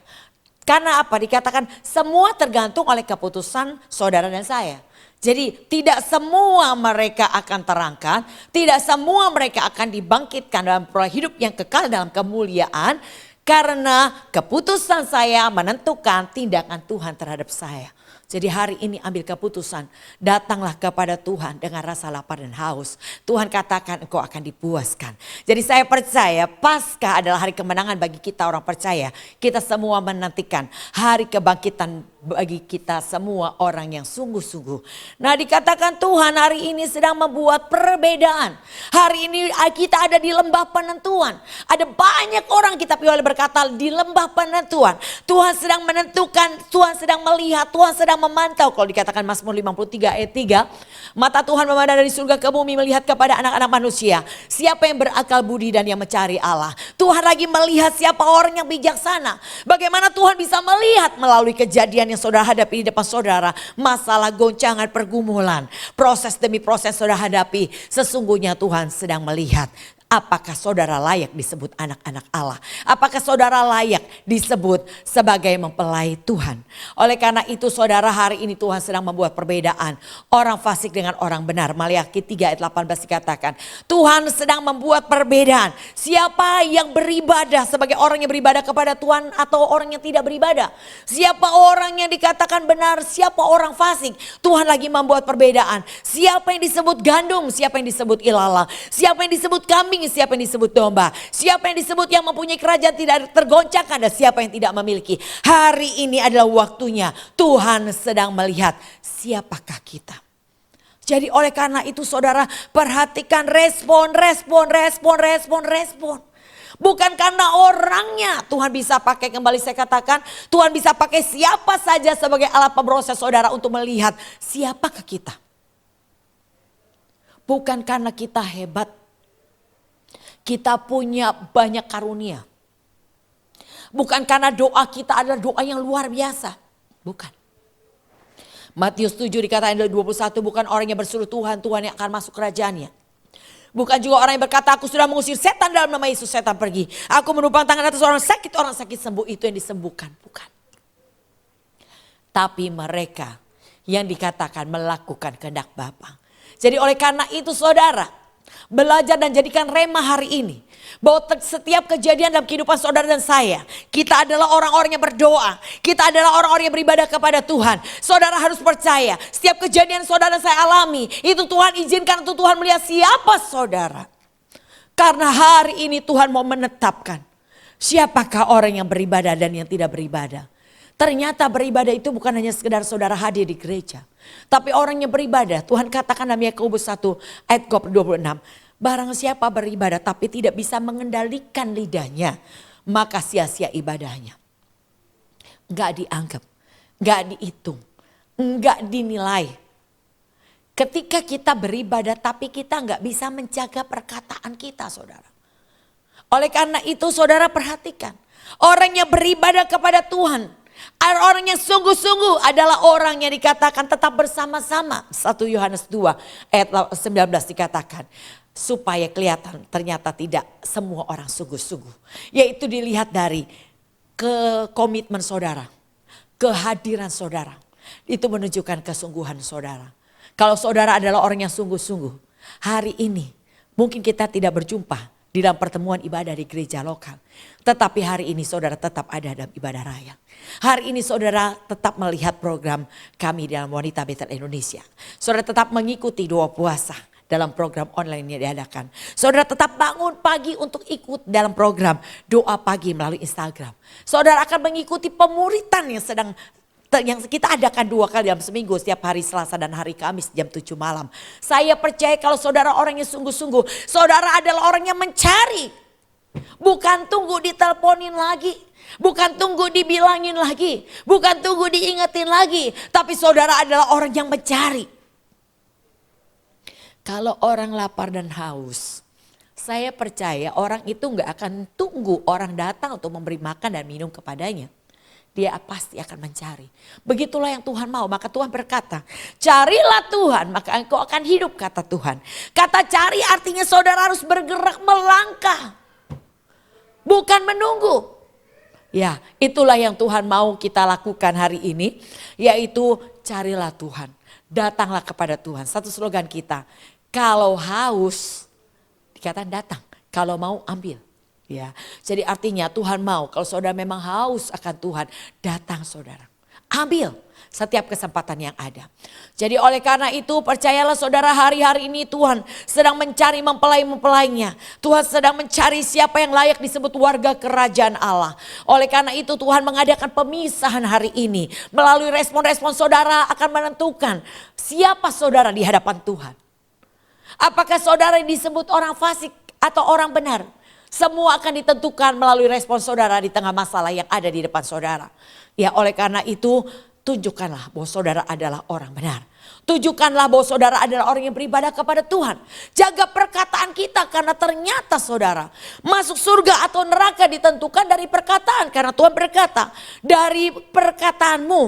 Karena apa? Dikatakan semua tergantung oleh keputusan saudara dan saya. Jadi tidak semua mereka akan terangkat, tidak semua mereka akan dibangkitkan dalam hidup yang kekal dalam kemuliaan. Karena keputusan saya menentukan tindakan Tuhan terhadap saya. Jadi hari ini ambil keputusan, datanglah kepada Tuhan dengan rasa lapar dan haus. Tuhan katakan engkau akan dipuaskan. Jadi saya percaya Paskah adalah hari kemenangan bagi kita orang percaya. Kita semua menantikan hari kebangkitan bagi kita semua orang yang sungguh-sungguh. Nah, dikatakan Tuhan hari ini sedang membuat perbedaan. Hari ini kita ada di lembah penentuan. Ada banyak orang kita boleh berkata di lembah penentuan. Tuhan sedang menentukan, Tuhan sedang melihat, Tuhan sedang memantau, kalau dikatakan Mazmur 53 ayat 3, mata Tuhan memandang dari surga ke bumi melihat kepada anak-anak manusia. Siapa yang berakal budi dan yang mencari Allah. Tuhan lagi melihat siapa orang yang bijaksana. Bagaimana Tuhan bisa melihat melalui kejadian yang saudara hadapi di depan saudara. Masalah, goncangan, pergumulan. Proses demi proses saudara hadapi. Sesungguhnya Tuhan sedang melihat. Apakah saudara layak disebut anak-anak Allah? Apakah saudara layak disebut sebagai mempelai Tuhan? Oleh karena itu saudara, hari ini Tuhan sedang membuat perbedaan orang fasik dengan orang benar. Maliaki 3 ayat 18 dikatakan, Tuhan sedang membuat perbedaan. Siapa yang beribadah sebagai orang yang beribadah kepada Tuhan atau orang yang tidak beribadah? Siapa orang yang dikatakan benar, siapa orang fasik? Tuhan lagi membuat perbedaan. Siapa yang disebut gandum, siapa yang disebut ilalang, siapa yang disebut kambing, siapa yang disebut domba, siapa yang disebut yang mempunyai kerajaan tidak tergoncangkan, dan siapa yang tidak memiliki. Hari ini adalah waktunya Tuhan sedang melihat siapakah kita. Jadi oleh karena itu saudara, perhatikan respon. Bukan karena orangnya Tuhan bisa pakai, kembali saya katakan, Tuhan bisa pakai siapa saja sebagai alat pemproses saudara untuk melihat siapakah kita. Bukan karena kita hebat, kita punya banyak karunia. Bukan karena doa kita adalah doa yang luar biasa. Bukan. Matius 7 dikatakan 21, bukan orang yang berseru Tuhan, Tuhan yang akan masuk kerajaannya. Bukan juga orang yang berkata, aku sudah mengusir setan dalam nama Yesus, setan pergi. Aku menumpang tangan atas orang sakit sembuh, itu yang disembuhkan. Bukan. Tapi mereka yang dikatakan melakukan kehendak Bapa. Jadi oleh karena itu saudara, belajar dan jadikan rema hari ini. Bahwa setiap kejadian dalam kehidupan saudara dan saya, kita adalah orang-orang yang berdoa. Kita adalah orang-orang yang beribadah kepada Tuhan. Saudara harus percaya, setiap kejadian saudara dan saya alami, itu Tuhan izinkan untuk Tuhan melihat siapa saudara. Karena hari ini Tuhan mau menetapkan siapakah orang yang beribadah dan yang tidak beribadah. Ternyata beribadah itu bukan hanya sekedar saudara hadir di gereja. Tapi orang yang beribadah, Tuhan katakan dalam Yakobus 1 ayat 26. Barang siapa beribadah tapi tidak bisa mengendalikan lidahnya, maka sia-sia ibadahnya. Enggak dianggap, enggak dihitung, enggak dinilai. Ketika kita beribadah tapi kita enggak bisa menjaga perkataan kita saudara. Oleh karena itu saudara perhatikan, orang yang beribadah kepada Tuhan, orang yang sungguh-sungguh adalah orang yang dikatakan tetap bersama-sama. 1 Yohanes 2 ayat 19 dikatakan. Supaya kelihatan ternyata tidak semua orang sungguh-sungguh. Yaitu dilihat dari komitmen saudara, kehadiran saudara. Itu menunjukkan kesungguhan saudara. Kalau saudara adalah orang yang sungguh-sungguh, hari ini mungkin kita tidak berjumpa di dalam pertemuan ibadah di gereja lokal. Tetapi hari ini saudara tetap ada dalam ibadah raya. Hari ini saudara tetap melihat program kami dalam Wanita Betel Indonesia. Saudara tetap mengikuti doa puasa dalam program online yang diadakan. Saudara tetap bangun pagi untuk ikut dalam program doa pagi melalui Instagram. Saudara akan mengikuti pemuritan yang kita adakan 2 kali dalam seminggu, setiap hari Selasa dan hari Kamis jam 7 malam. Saya percaya kalau saudara orang yang sungguh-sungguh, saudara adalah orang yang mencari. Bukan tunggu diteleponin lagi, bukan tunggu dibilangin lagi, bukan tunggu diingetin lagi. Tapi saudara adalah orang yang mencari. Kalau orang lapar dan haus, saya percaya orang itu gak akan tunggu orang datang untuk memberi makan dan minum kepadanya. Dia pasti akan mencari. Begitulah yang Tuhan mau. Maka Tuhan berkata, carilah Tuhan maka engkau akan hidup, kata Tuhan. Kata cari artinya saudara harus bergerak melangkah. Bukan menunggu. Ya, itulah yang Tuhan mau kita lakukan hari ini. Yaitu carilah Tuhan. Datanglah kepada Tuhan. Satu slogan kita, kalau haus dikatakan datang, kalau mau ambil. Ya, jadi artinya Tuhan mau kalau saudara memang haus akan Tuhan, datang saudara. Ambil setiap kesempatan yang ada. Jadi oleh karena itu percayalah saudara, hari-hari ini Tuhan sedang mencari mempelai-mempelainya. Tuhan sedang mencari siapa yang layak disebut warga kerajaan Allah. Oleh karena itu Tuhan mengadakan pemisahan hari ini. Melalui respon-respon saudara akan menentukan siapa saudara di hadapan Tuhan. Apakah saudara disebut orang fasik atau orang benar? Semua akan ditentukan melalui respon saudara di tengah masalah yang ada di depan saudara. Ya oleh karena itu tunjukkanlah bahwa saudara adalah orang benar. Tunjukkanlah bahwa saudara adalah orang yang beribadah kepada Tuhan. Jaga perkataan kita karena ternyata saudara, masuk surga atau neraka ditentukan dari perkataan. Karena Tuhan berkata, dari perkataanmu,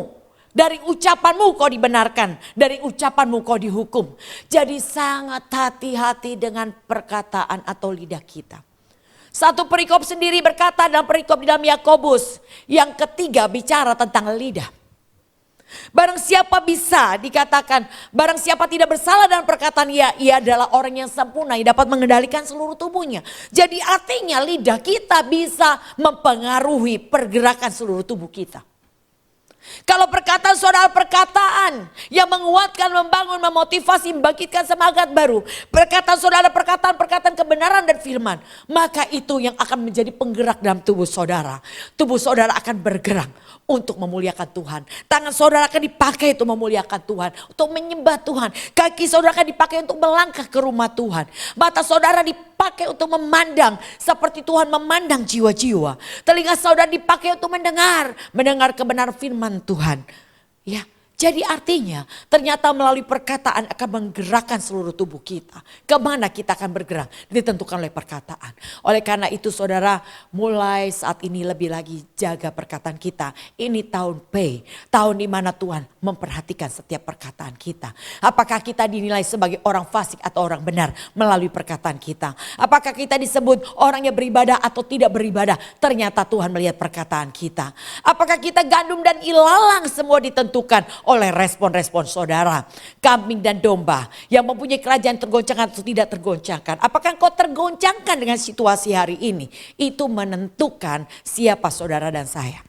dari ucapanmu kau dibenarkan, dari ucapanmu kau dihukum. Jadi sangat hati-hati dengan perkataan atau lidah kita. Satu perikop sendiri berkata dalam perikop di dalam Yakobus yang ketiga bicara tentang lidah. Barang siapa bisa dikatakan, barang siapa tidak bersalah dalam perkataan ia adalah orang yang sempurna yang dapat mengendalikan seluruh tubuhnya. Jadi artinya lidah kita bisa mempengaruhi pergerakan seluruh tubuh kita. Kalau perkataan saudara perkataan yang menguatkan, membangun, memotivasi, membangkitkan semangat baru. Perkataan saudara perkataan kebenaran dan firman. Maka itu yang akan menjadi penggerak dalam tubuh saudara. Tubuh saudara akan bergerak untuk memuliakan Tuhan. Tangan saudara akan dipakai untuk memuliakan Tuhan. Untuk menyembah Tuhan. Kaki saudara akan dipakai untuk melangkah ke rumah Tuhan. Mata saudara dipakai untuk memandang seperti Tuhan memandang jiwa-jiwa. Telinga saudara dipakai untuk mendengar kebenaran firman Tuhan. Ya, jadi artinya ternyata melalui perkataan akan menggerakkan seluruh tubuh kita. Kemana kita akan bergerak ditentukan oleh perkataan. Oleh karena itu saudara, mulai saat ini lebih lagi jaga perkataan kita. Ini tahun P, tahun di mana Tuhan memperhatikan setiap perkataan kita. Apakah kita dinilai sebagai orang fasik atau orang benar melalui perkataan kita. Apakah kita disebut orang yang beribadah atau tidak beribadah. Ternyata Tuhan melihat perkataan kita. Apakah kita gandum dan ilalang, semua ditentukan oleh respon-respon saudara. Kambing dan domba yang mempunyai kerajaan tergoncangkan atau tidak tergoncangkan. Apakah engkau tergoncangkan dengan situasi hari ini? Itu menentukan siapa saudara dan saya.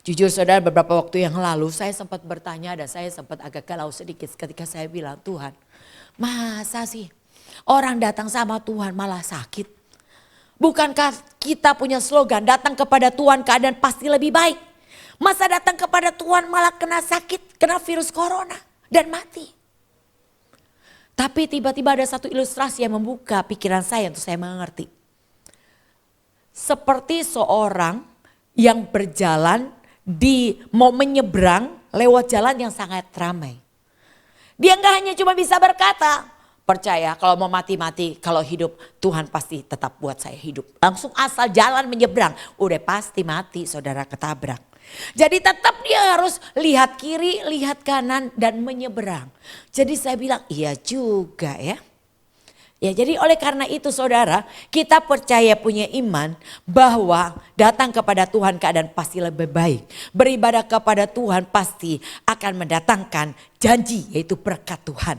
Jujur saudara, beberapa waktu yang lalu saya sempat bertanya dan saya sempat agak galau sedikit ketika saya bilang, Tuhan, masa sih orang datang sama Tuhan malah sakit? Bukankah kita punya slogan, datang kepada Tuhan keadaan pasti lebih baik? Masa datang kepada Tuhan malah kena sakit, kena virus corona dan mati? Tapi tiba-tiba ada satu ilustrasi yang membuka pikiran saya untuk saya mengerti. Seperti seorang yang berjalan mau menyeberang lewat jalan yang sangat ramai. Dia nggak hanya cuma bisa berkata, percaya kalau mau mati-mati, kalau hidup Tuhan pasti tetap buat saya hidup. Langsung asal jalan menyeberang, udah pasti mati saudara, ketabrak. Jadi tetap dia harus lihat kiri, lihat kanan dan menyeberang. Jadi saya bilang iya juga ya. Ya, jadi oleh karena itu saudara, kita percaya punya iman bahwa datang kepada Tuhan keadaan pasti lebih baik. Beribadah kepada Tuhan pasti akan mendatangkan janji, yaitu berkat Tuhan.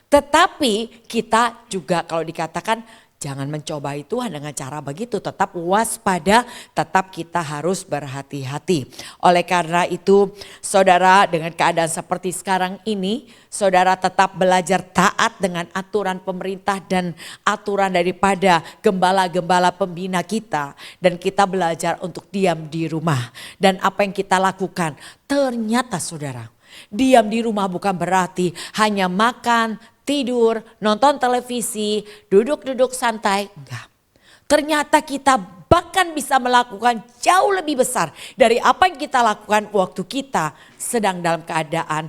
Tetapi kita juga kalau dikatakan jangan mencobai Tuhan dengan cara begitu, tetap waspada, tetap kita harus berhati-hati. Oleh karena itu saudara, dengan keadaan seperti sekarang ini, saudara tetap belajar taat dengan aturan pemerintah dan aturan daripada gembala-gembala pembina kita. Dan kita belajar untuk diam di rumah. Dan apa yang kita lakukan, ternyata saudara, diam di rumah bukan berarti hanya makan, tidur, nonton televisi, duduk-duduk santai. Enggak. Ternyata kita bahkan bisa melakukan jauh lebih besar dari apa yang kita lakukan waktu kita sedang dalam keadaan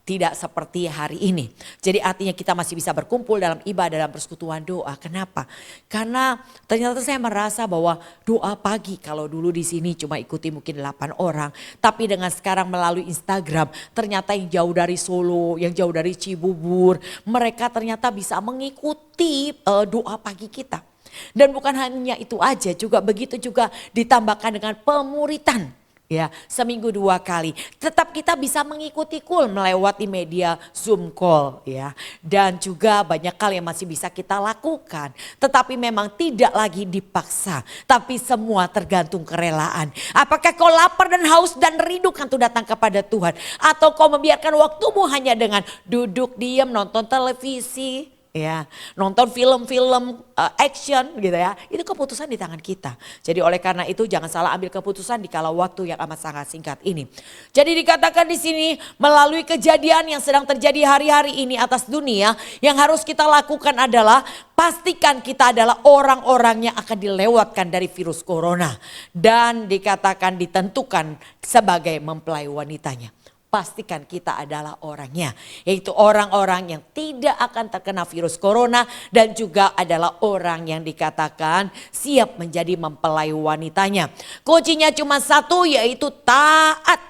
tidak seperti hari ini. Jadi artinya kita masih bisa berkumpul dalam ibadah, dalam persekutuan doa. Kenapa? Karena ternyata saya merasa bahwa doa pagi, kalau dulu di sini cuma ikuti mungkin 8 orang. Tapi dengan sekarang melalui Instagram, ternyata yang jauh dari Solo, yang jauh dari Cibubur, mereka ternyata bisa mengikuti doa pagi kita. Dan bukan hanya itu aja, juga begitu juga ditambahkan dengan pemuritan. Ya, seminggu 2 kali. Tetap kita bisa mengikuti melewati media Zoom call ya. Dan juga banyak hal yang masih bisa kita lakukan. Tetapi memang tidak lagi dipaksa. Tapi semua tergantung kerelaan. Apakah kau lapar dan haus dan rindu kan tuh datang kepada Tuhan. Atau kau membiarkan waktumu hanya dengan duduk diam nonton televisi. ya, nonton film-film action gitu ya, itu keputusan di tangan kita. Jadi oleh karena itu jangan salah ambil keputusan di kala waktu yang amat sangat singkat ini. Jadi dikatakan di sini melalui kejadian yang sedang terjadi hari-hari ini atas dunia, yang harus kita lakukan adalah pastikan kita adalah orang-orang yang akan dilewatkan dari virus corona dan dikatakan ditentukan sebagai mempelai wanitanya. Pastikan kita adalah orangnya, yaitu orang-orang yang tidak akan terkena virus corona dan juga adalah orang yang dikatakan siap menjadi mempelai wanitanya. Kuncinya cuma satu, yaitu taat.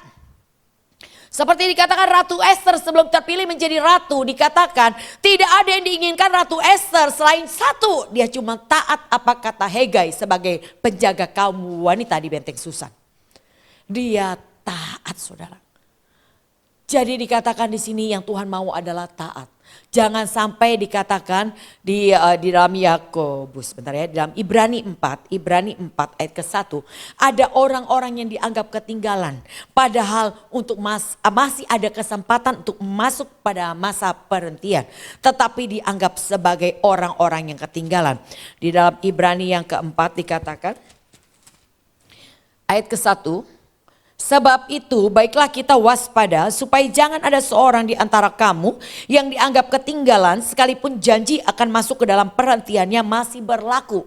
Seperti dikatakan Ratu Esther sebelum terpilih menjadi ratu, dikatakan tidak ada yang diinginkan Ratu Esther selain satu, dia cuma taat apa kata Hegai sebagai penjaga kaum wanita di benteng Susan. Dia taat, saudara. Jadi dikatakan di sini yang Tuhan mau adalah taat. Jangan sampai dikatakan di dalam Yakobus, bentar ya, di dalam Ibrani 4 ayat ke-1, ada orang-orang yang dianggap ketinggalan. Padahal untuk masih ada kesempatan untuk masuk pada masa perhentian. Tetapi dianggap sebagai orang-orang yang ketinggalan. Di dalam Ibrani yang keempat dikatakan, ayat ke-1, sebab itu baiklah kita waspada supaya jangan ada seorang di antara kamu yang dianggap ketinggalan sekalipun janji akan masuk ke dalam perhentiannya masih berlaku.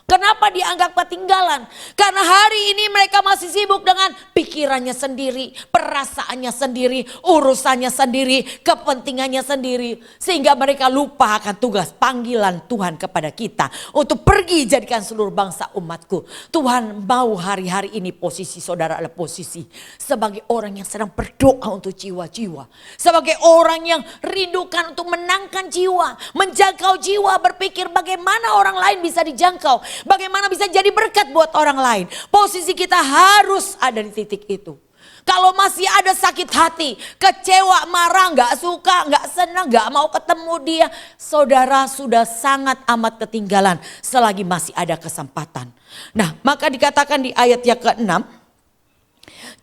Kenapa dianggap ketinggalan? Karena hari ini mereka masih sibuk dengan pikirannya sendiri, perasaannya sendiri, urusannya sendiri, kepentingannya sendiri. Sehingga mereka lupa akan tugas panggilan Tuhan kepada kita untuk pergi jadikan seluruh bangsa umatku. Tuhan mau hari-hari ini posisi saudara adalah posisi sebagai orang yang sedang berdoa untuk jiwa-jiwa. Sebagai orang yang rindukan untuk menangkan jiwa, menjangkau jiwa, berpikir bagaimana orang lain bisa dijangkau. Bagaimana bisa jadi berkat buat orang lain. Posisi kita harus ada di titik itu. Kalau masih ada sakit hati, kecewa, marah, gak suka, gak senang, gak mau ketemu dia, saudara sudah sangat amat ketinggalan selagi masih ada kesempatan. Nah, maka dikatakan di ayat yang ke-6,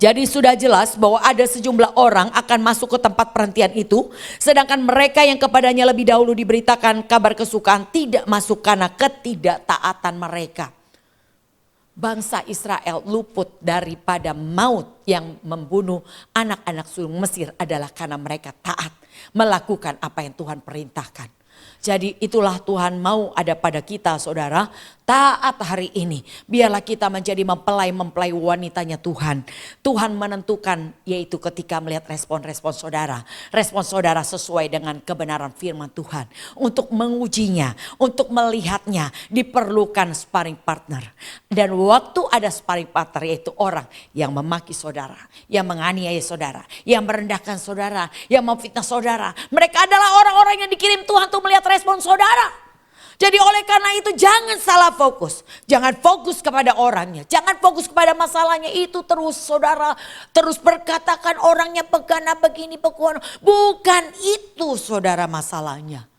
jadi sudah jelas bahwa ada sejumlah orang akan masuk ke tempat perhentian itu. Sedangkan mereka yang kepadanya lebih dahulu diberitakan kabar kesukaan tidak masuk karena ketidaktaatan mereka. Bangsa Israel luput daripada maut yang membunuh anak-anak sulung Mesir adalah karena mereka taat melakukan apa yang Tuhan perintahkan. Jadi itulah Tuhan mau ada pada kita, saudara. Taat hari ini. Biarlah kita menjadi mempelai wanitanya Tuhan. Tuhan menentukan, yaitu ketika melihat respon-respon saudara. Respon saudara sesuai dengan kebenaran firman Tuhan. Untuk mengujinya, untuk melihatnya diperlukan sparring partner. Dan waktu ada sparring partner, yaitu orang yang memaki saudara, yang menganiaya saudara, yang merendahkan saudara, yang memfitnah saudara. Mereka adalah orang-orang yang dikirim Tuhan untuk melihat respon saudara. Jadi oleh karena itu jangan salah fokus. Jangan fokus kepada orangnya. Jangan fokus kepada masalahnya itu terus, saudara. Terus berkatakan orangnya pegana begini, pekuan. Bukan itu, saudara, masalahnya.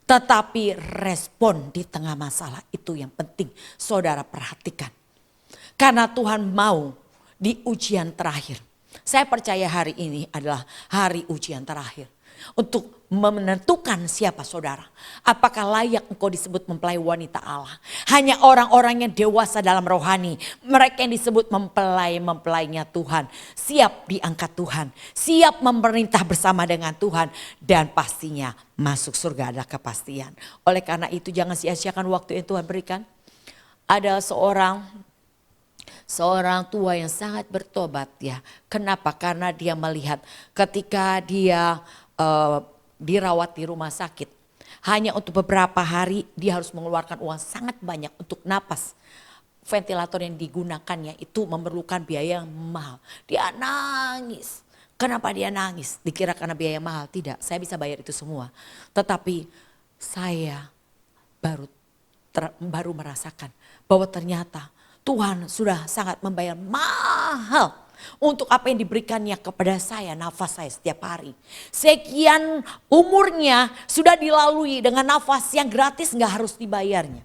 Tetapi respon di tengah masalah itu yang penting saudara perhatikan. Karena Tuhan mau di ujian terakhir. Saya percaya hari ini adalah hari ujian terakhir. Untuk menentukan siapa saudara. Apakah layak engkau disebut mempelai wanita Allah. Hanya orang-orang yang dewasa dalam rohani. Mereka yang disebut mempelainya Tuhan. Siap diangkat Tuhan. Siap memerintah bersama dengan Tuhan. Dan pastinya masuk surga adalah kepastian. Oleh karena itu jangan sia-siakan waktu yang Tuhan berikan. Ada seorang tua yang sangat bertobat ya. Kenapa? Karena dia melihat ketika dia dirawat di rumah sakit. Hanya untuk beberapa hari dia harus mengeluarkan uang sangat banyak untuk napas. Ventilator yang digunakannya itu memerlukan biaya yang mahal. Dia nangis. Kenapa dia nangis? Dikira karena biaya mahal. Tidak, saya bisa bayar itu semua. Tetapi saya baru merasakan bahwa ternyata Tuhan sudah sangat membayar mahal untuk apa yang diberikannya kepada saya, nafas saya setiap hari. Sekian umurnya sudah dilalui dengan nafas yang gratis, gak harus dibayarnya.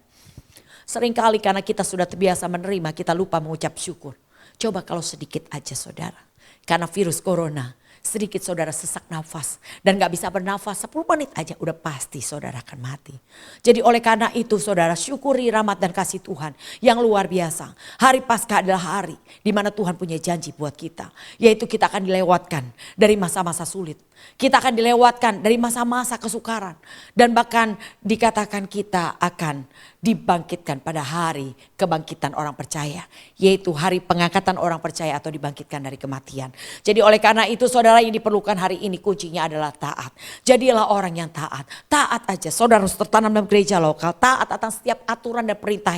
Seringkali karena kita sudah terbiasa menerima, kita lupa mengucap syukur. Coba kalau sedikit aja saudara. Karena virus corona sedikit saudara sesak nafas dan gak bisa bernafas 10 menit aja udah pasti saudara akan mati. Jadi oleh karena itu saudara syukuri rahmat dan kasih Tuhan yang luar biasa. Hari Paskah adalah hari di mana Tuhan punya janji buat kita. Yaitu kita akan dilewatkan dari masa-masa sulit. Kita akan dilewatkan dari masa-masa kesukaran. Dan bahkan dikatakan kita akan dibangkitkan pada hari kebangkitan orang percaya. Yaitu hari pengangkatan orang percaya atau dibangkitkan dari kematian. Jadi oleh karena itu saudara yang diperlukan hari ini kuncinya adalah taat. Jadilah orang yang taat. Taat aja. Saudara harus tertanam dalam gereja lokal. Taat atas setiap aturan dan perintah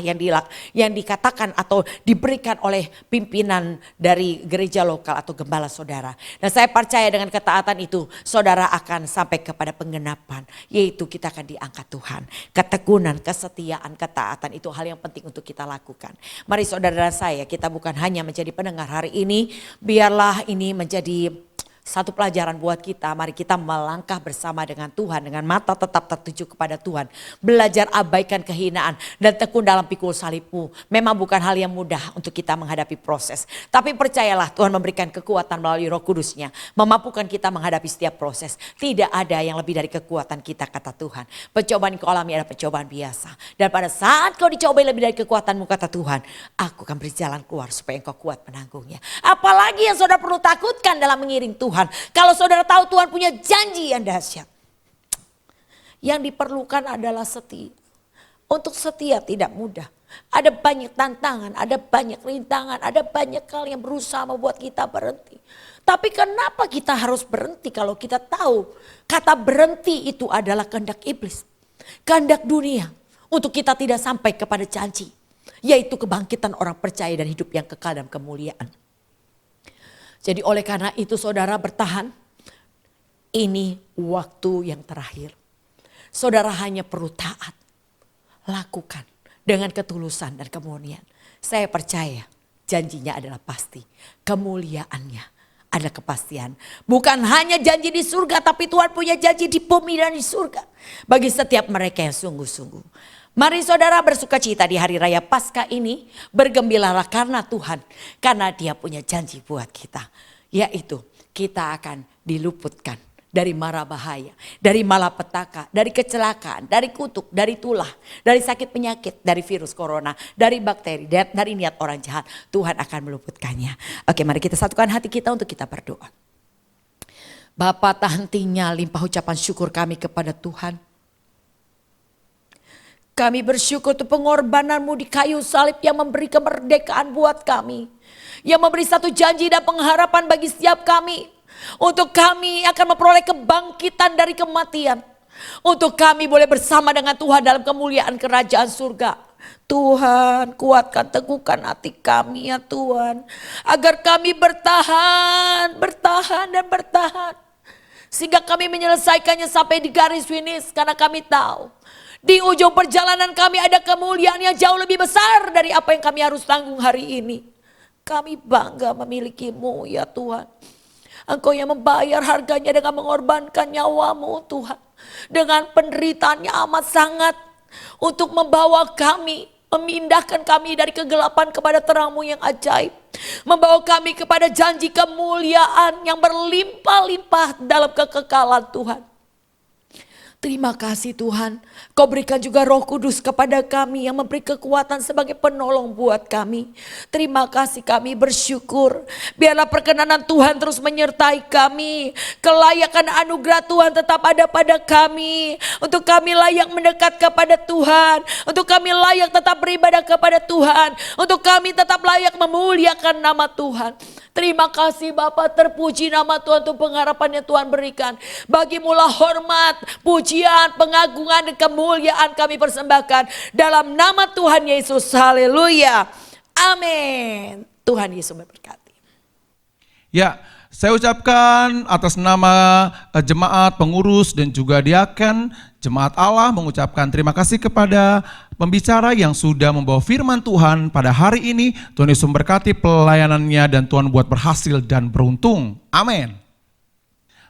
yang dikatakan atau diberikan oleh pimpinan dari gereja lokal atau gembala saudara. Dan saya percaya dengan ketaatan itu saudara akan sampai kepada penggenapan. Yaitu kita akan diangkat Tuhan. Ketekunan, kesetiaan, ketaatan itu hal yang penting untuk kita lakukan. Mari saudara saya, kita bukan hanya menjadi pendengar hari ini. Biarlah ini menjadi satu pelajaran buat kita. Mari kita melangkah bersama dengan Tuhan. Dengan mata tetap tertuju kepada Tuhan. Belajar abaikan kehinaan. Dan tekun dalam pikul salibmu. Memang bukan hal yang mudah untuk kita menghadapi proses. Tapi percayalah Tuhan memberikan kekuatan melalui Roh Kudusnya. Memampukan kita menghadapi setiap proses. Tidak ada yang lebih dari kekuatan kita kata Tuhan. Pencobaan yang kau alami adalah pencobaan biasa. Dan pada saat kau dicobai lebih dari kekuatanmu kata Tuhan. Aku akan berjalan keluar supaya engkau kuat menanggungnya. Apalagi yang saudara perlu takutkan dalam mengiring Tuhan. Kalau saudara tahu Tuhan punya janji yang dahsyat. Yang diperlukan adalah setia. Untuk setia tidak mudah. Ada banyak tantangan, ada banyak rintangan, ada banyak hal yang berusaha membuat kita berhenti. Tapi kenapa kita harus berhenti kalau kita tahu kata berhenti itu adalah kehendak iblis. Kehendak dunia untuk kita tidak sampai kepada janji. Yaitu kebangkitan orang percaya dan hidup yang kekal dalam kemuliaan. Jadi oleh karena itu saudara bertahan. Ini waktu yang terakhir. Saudara hanya perlu taat. Lakukan dengan ketulusan dan kemurnian. Saya percaya janjinya adalah pasti. Kemuliaannya adalah kepastian. Bukan hanya janji di surga, tapi Tuhan punya janji di bumi dan di surga. Bagi setiap mereka yang sungguh-sungguh. Mari saudara bersukacita di hari raya Paskah ini. Bergembiralah karena Tuhan. Karena dia punya janji buat kita. Yaitu kita akan diluputkan dari mara bahaya. Dari malapetaka, dari kecelakaan, dari kutuk, dari tulah. Dari sakit penyakit, dari virus corona, dari bakteri, dari niat orang jahat. Tuhan akan meluputkannya. Oke, mari kita satukan hati kita untuk kita berdoa. Bapa, tak hentinya limpah ucapan syukur kami kepada Tuhan. Kami bersyukur untuk pengorbananmu di kayu salib yang memberi kemerdekaan buat kami. Yang memberi satu janji dan pengharapan bagi setiap kami. Untuk kami akan memperoleh kebangkitan dari kematian. Untuk kami boleh bersama dengan Tuhan dalam kemuliaan kerajaan surga. Tuhan, kuatkan, teguhkan hati kami ya Tuhan. Agar kami bertahan dan bertahan. Sehingga kami menyelesaikannya sampai di garis finish. Karena kami tahu di ujung perjalanan kami ada kemuliaan yang jauh lebih besar dari apa yang kami harus tanggung hari ini. Kami bangga memilikimu ya Tuhan. Engkau yang membayar harganya dengan mengorbankan nyawamu Tuhan. Dengan penderitaannya amat sangat. Untuk membawa kami, memindahkan kami dari kegelapan kepada terang-Mu yang ajaib. Membawa kami kepada janji kemuliaan yang berlimpah-limpah dalam kekekalan Tuhan. Terima kasih Tuhan, Kau berikan juga Roh Kudus kepada kami yang memberi kekuatan sebagai penolong buat kami. Terima kasih, kami bersyukur. Biarlah perkenanan Tuhan terus menyertai kami. Kelayakan anugerah Tuhan tetap ada pada kami. Untuk kami layak mendekat kepada Tuhan. Untuk kami layak tetap beribadah kepada Tuhan. Untuk kami tetap layak memuliakan nama Tuhan. Terima kasih Bapa, terpuji nama Tuhan untuk pengharapan yang Tuhan berikan. Bagimulah hormat, pujian, pengagungan dan kemuliaan kami persembahkan. Dalam nama Tuhan Yesus, haleluya. Amin. Tuhan Yesus memberkati. Ya, saya ucapkan atas nama jemaat, pengurus dan juga diaken, jemaat Allah mengucapkan terima kasih kepada pembicara yang sudah membawa firman Tuhan pada hari ini. Tuhan Yesus memberkati pelayanannya dan Tuhan buat berhasil dan beruntung. Amin.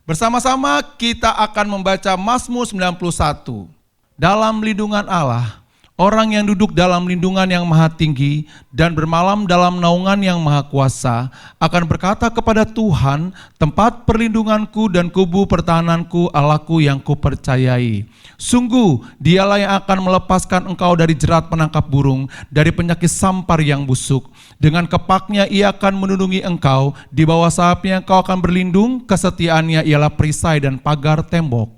Bersama-sama kita akan membaca Mazmur 91. Dalam lindungan Allah, Orang yang duduk dalam lindungan yang maha tinggi dan bermalam dalam naungan yang maha kuasa akan berkata kepada Tuhan, tempat perlindunganku dan kubu pertahananku, Allahku yang kupercayai. Sungguh dialah yang akan melepaskan engkau dari jerat penangkap burung, dari penyakit sampar yang busuk. Dengan kepaknya ia akan melindungi engkau, di bawah sayapnya engkau akan berlindung, kesetiaannya ialah perisai dan pagar tembok.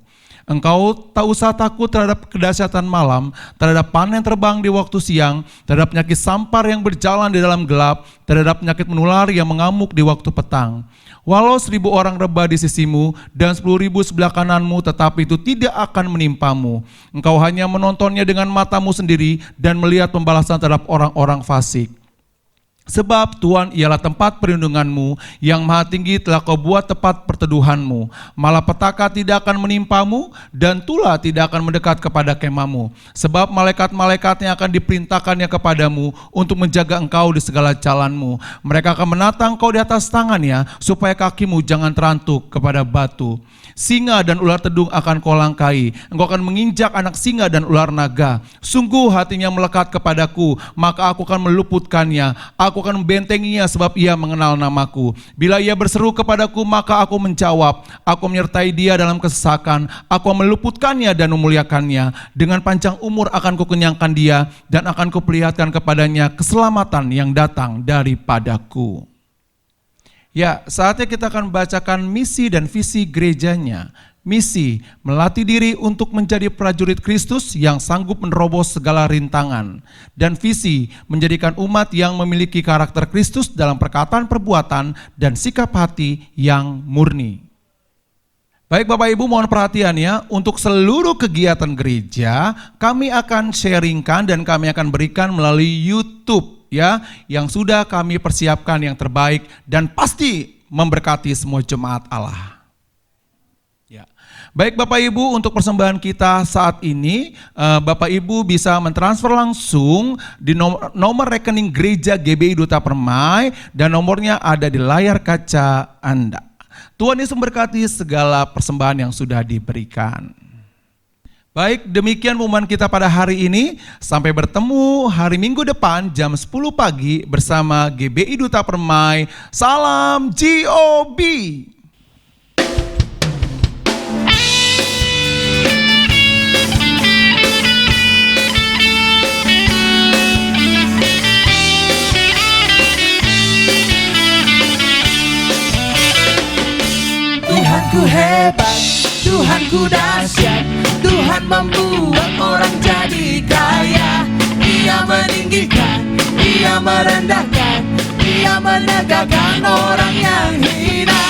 Engkau tak usah takut terhadap kedahsyatan malam, terhadap panah yang terbang di waktu siang, terhadap penyakit sampar yang berjalan di dalam gelap, terhadap penyakit menular yang mengamuk di waktu petang. Walau 1.000 orang rebah di sisimu dan 10.000 sebelah kananmu, tetapi itu tidak akan menimpamu. Engkau hanya menontonnya dengan matamu sendiri dan melihat pembalasan terhadap orang-orang fasik. Sebab Tuhan ialah tempat perlindunganmu, yang maha tinggi telah kau buat tempat perteduhanmu. Malapetaka tidak akan menimpamu, dan tulah tidak akan mendekat kepada kemahmu. Sebab malaikat-malaikatnya akan diperintahkannya kepadamu untuk menjaga engkau di segala jalanmu. Mereka akan menatang engkau di atas tangannya, supaya kakimu jangan terantuk kepada batu. Singa dan ular tedung akan kau langkai, engkau akan menginjak anak singa dan ular naga. Sungguh hatinya melekat kepadaku, maka aku akan meluputkannya. Aku akan membentenginya sebab ia mengenal namaku. Bila ia berseru kepadaku, maka aku menjawab. Aku menyertai dia dalam kesesakan. Aku meluputkannya dan memuliakannya. Dengan panjang umur akan kukenyangkan dia, dan akan kuperlihatkan kepadanya keselamatan yang datang daripadaku. Ya, saatnya kita akan bacakan misi dan visi gerejanya. Misi, melatih diri untuk menjadi prajurit Kristus yang sanggup menerobos segala rintangan. Dan visi, menjadikan umat yang memiliki karakter Kristus dalam perkataan, perbuatan, dan sikap hati yang murni. Baik Bapak Ibu, mohon perhatiannya, untuk seluruh kegiatan gereja kami akan sharingkan dan kami akan berikan melalui YouTube ya, yang sudah kami persiapkan yang terbaik dan pasti memberkati semua jemaat Allah. Ya. Baik Bapak Ibu, untuk persembahan kita saat ini Bapak Ibu bisa mentransfer langsung di nomor rekening gereja GBI Duta Permai dan nomornya ada di layar kaca Anda. Tuhan Yesus memberkati segala persembahan yang sudah diberikan. Baik, demikian pengumuman kita pada hari ini. Sampai bertemu hari Minggu depan jam 10 pagi bersama GBI Duta Permai. Salam GOB. Tuhanku hebat, Tuhanku dahsyat, Tuhan membuat orang jadi kaya. Dia meninggikan, Dia merendahkan, Dia menegakkan orang yang hina.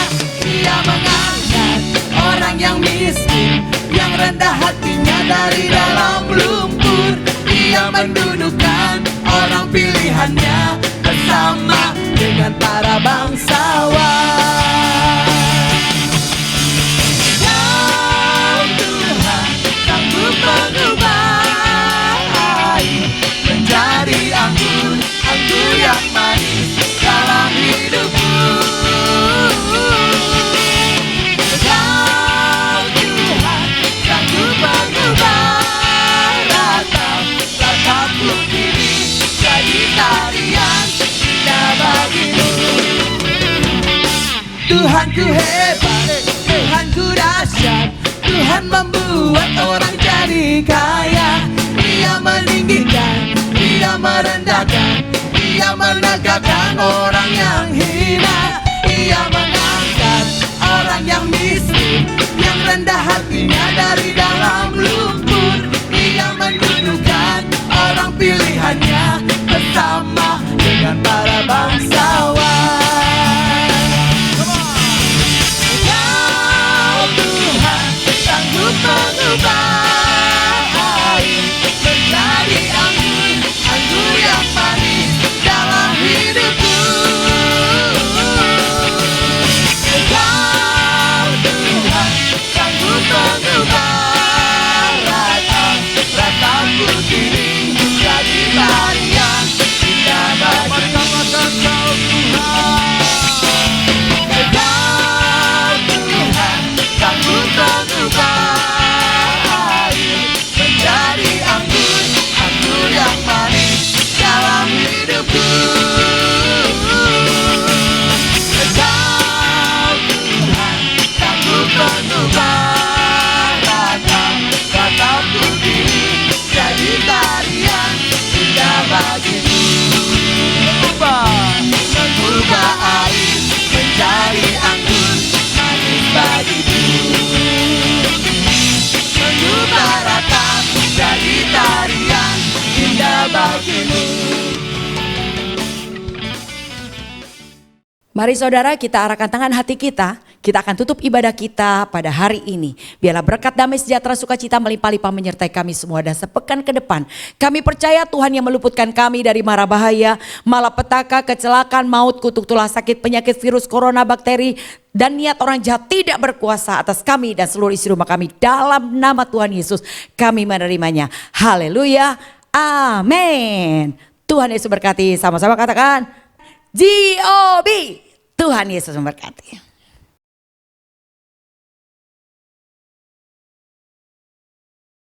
Dia mengangkat orang yang miskin, yang rendah hatinya dari dalam lumpur. Dia mendudukkan orang pilihannya bersama dengan para bangsawan. Mengubah air menjadi anggur, anggur yang manis dalam hidupku. Kau Tuhan sanggup mengubah ratapku ini jadi tarian indah bagimu. Tuhanku hebat, Tuhanku dahsyat, Tuhan membuat orang jadi kaya. Dia meninggikan, Dia merendahkan, Dia menegakkan orang yang hina. Dia mengangkat orang yang miskin, yang rendah hatinya dari dalam lumpur. Dia mendudukkan orang pilihannya bersama dengan para bangsawan. Mengubah air menjadi anggur, anggur yang manis dalam hidupku. Kau Tuhan sanggup mengubah ratapku kini jadi tarian indah bagimu. Kau Tuhan sanggup mengubah bagimu. Mari saudara, kita arahkan tangan hati kita. Kita akan tutup ibadah kita pada hari ini. Biarlah berkat damai sejahtera sukacita melimpah-limpah menyertai kami semua. Dan sepekan ke depan kami percaya Tuhan yang meluputkan kami dari mara bahaya, malapetaka, kecelakaan, maut, kutuk tulah, sakit, penyakit, virus, corona, bakteri, dan niat orang jahat tidak berkuasa atas kami dan seluruh isi rumah kami. Dalam nama Tuhan Yesus kami menerimanya. Haleluya. Amin. Tuhan Yesus berkati. Sama-sama katakan G.O.B. Tuhan Yesus memberkati.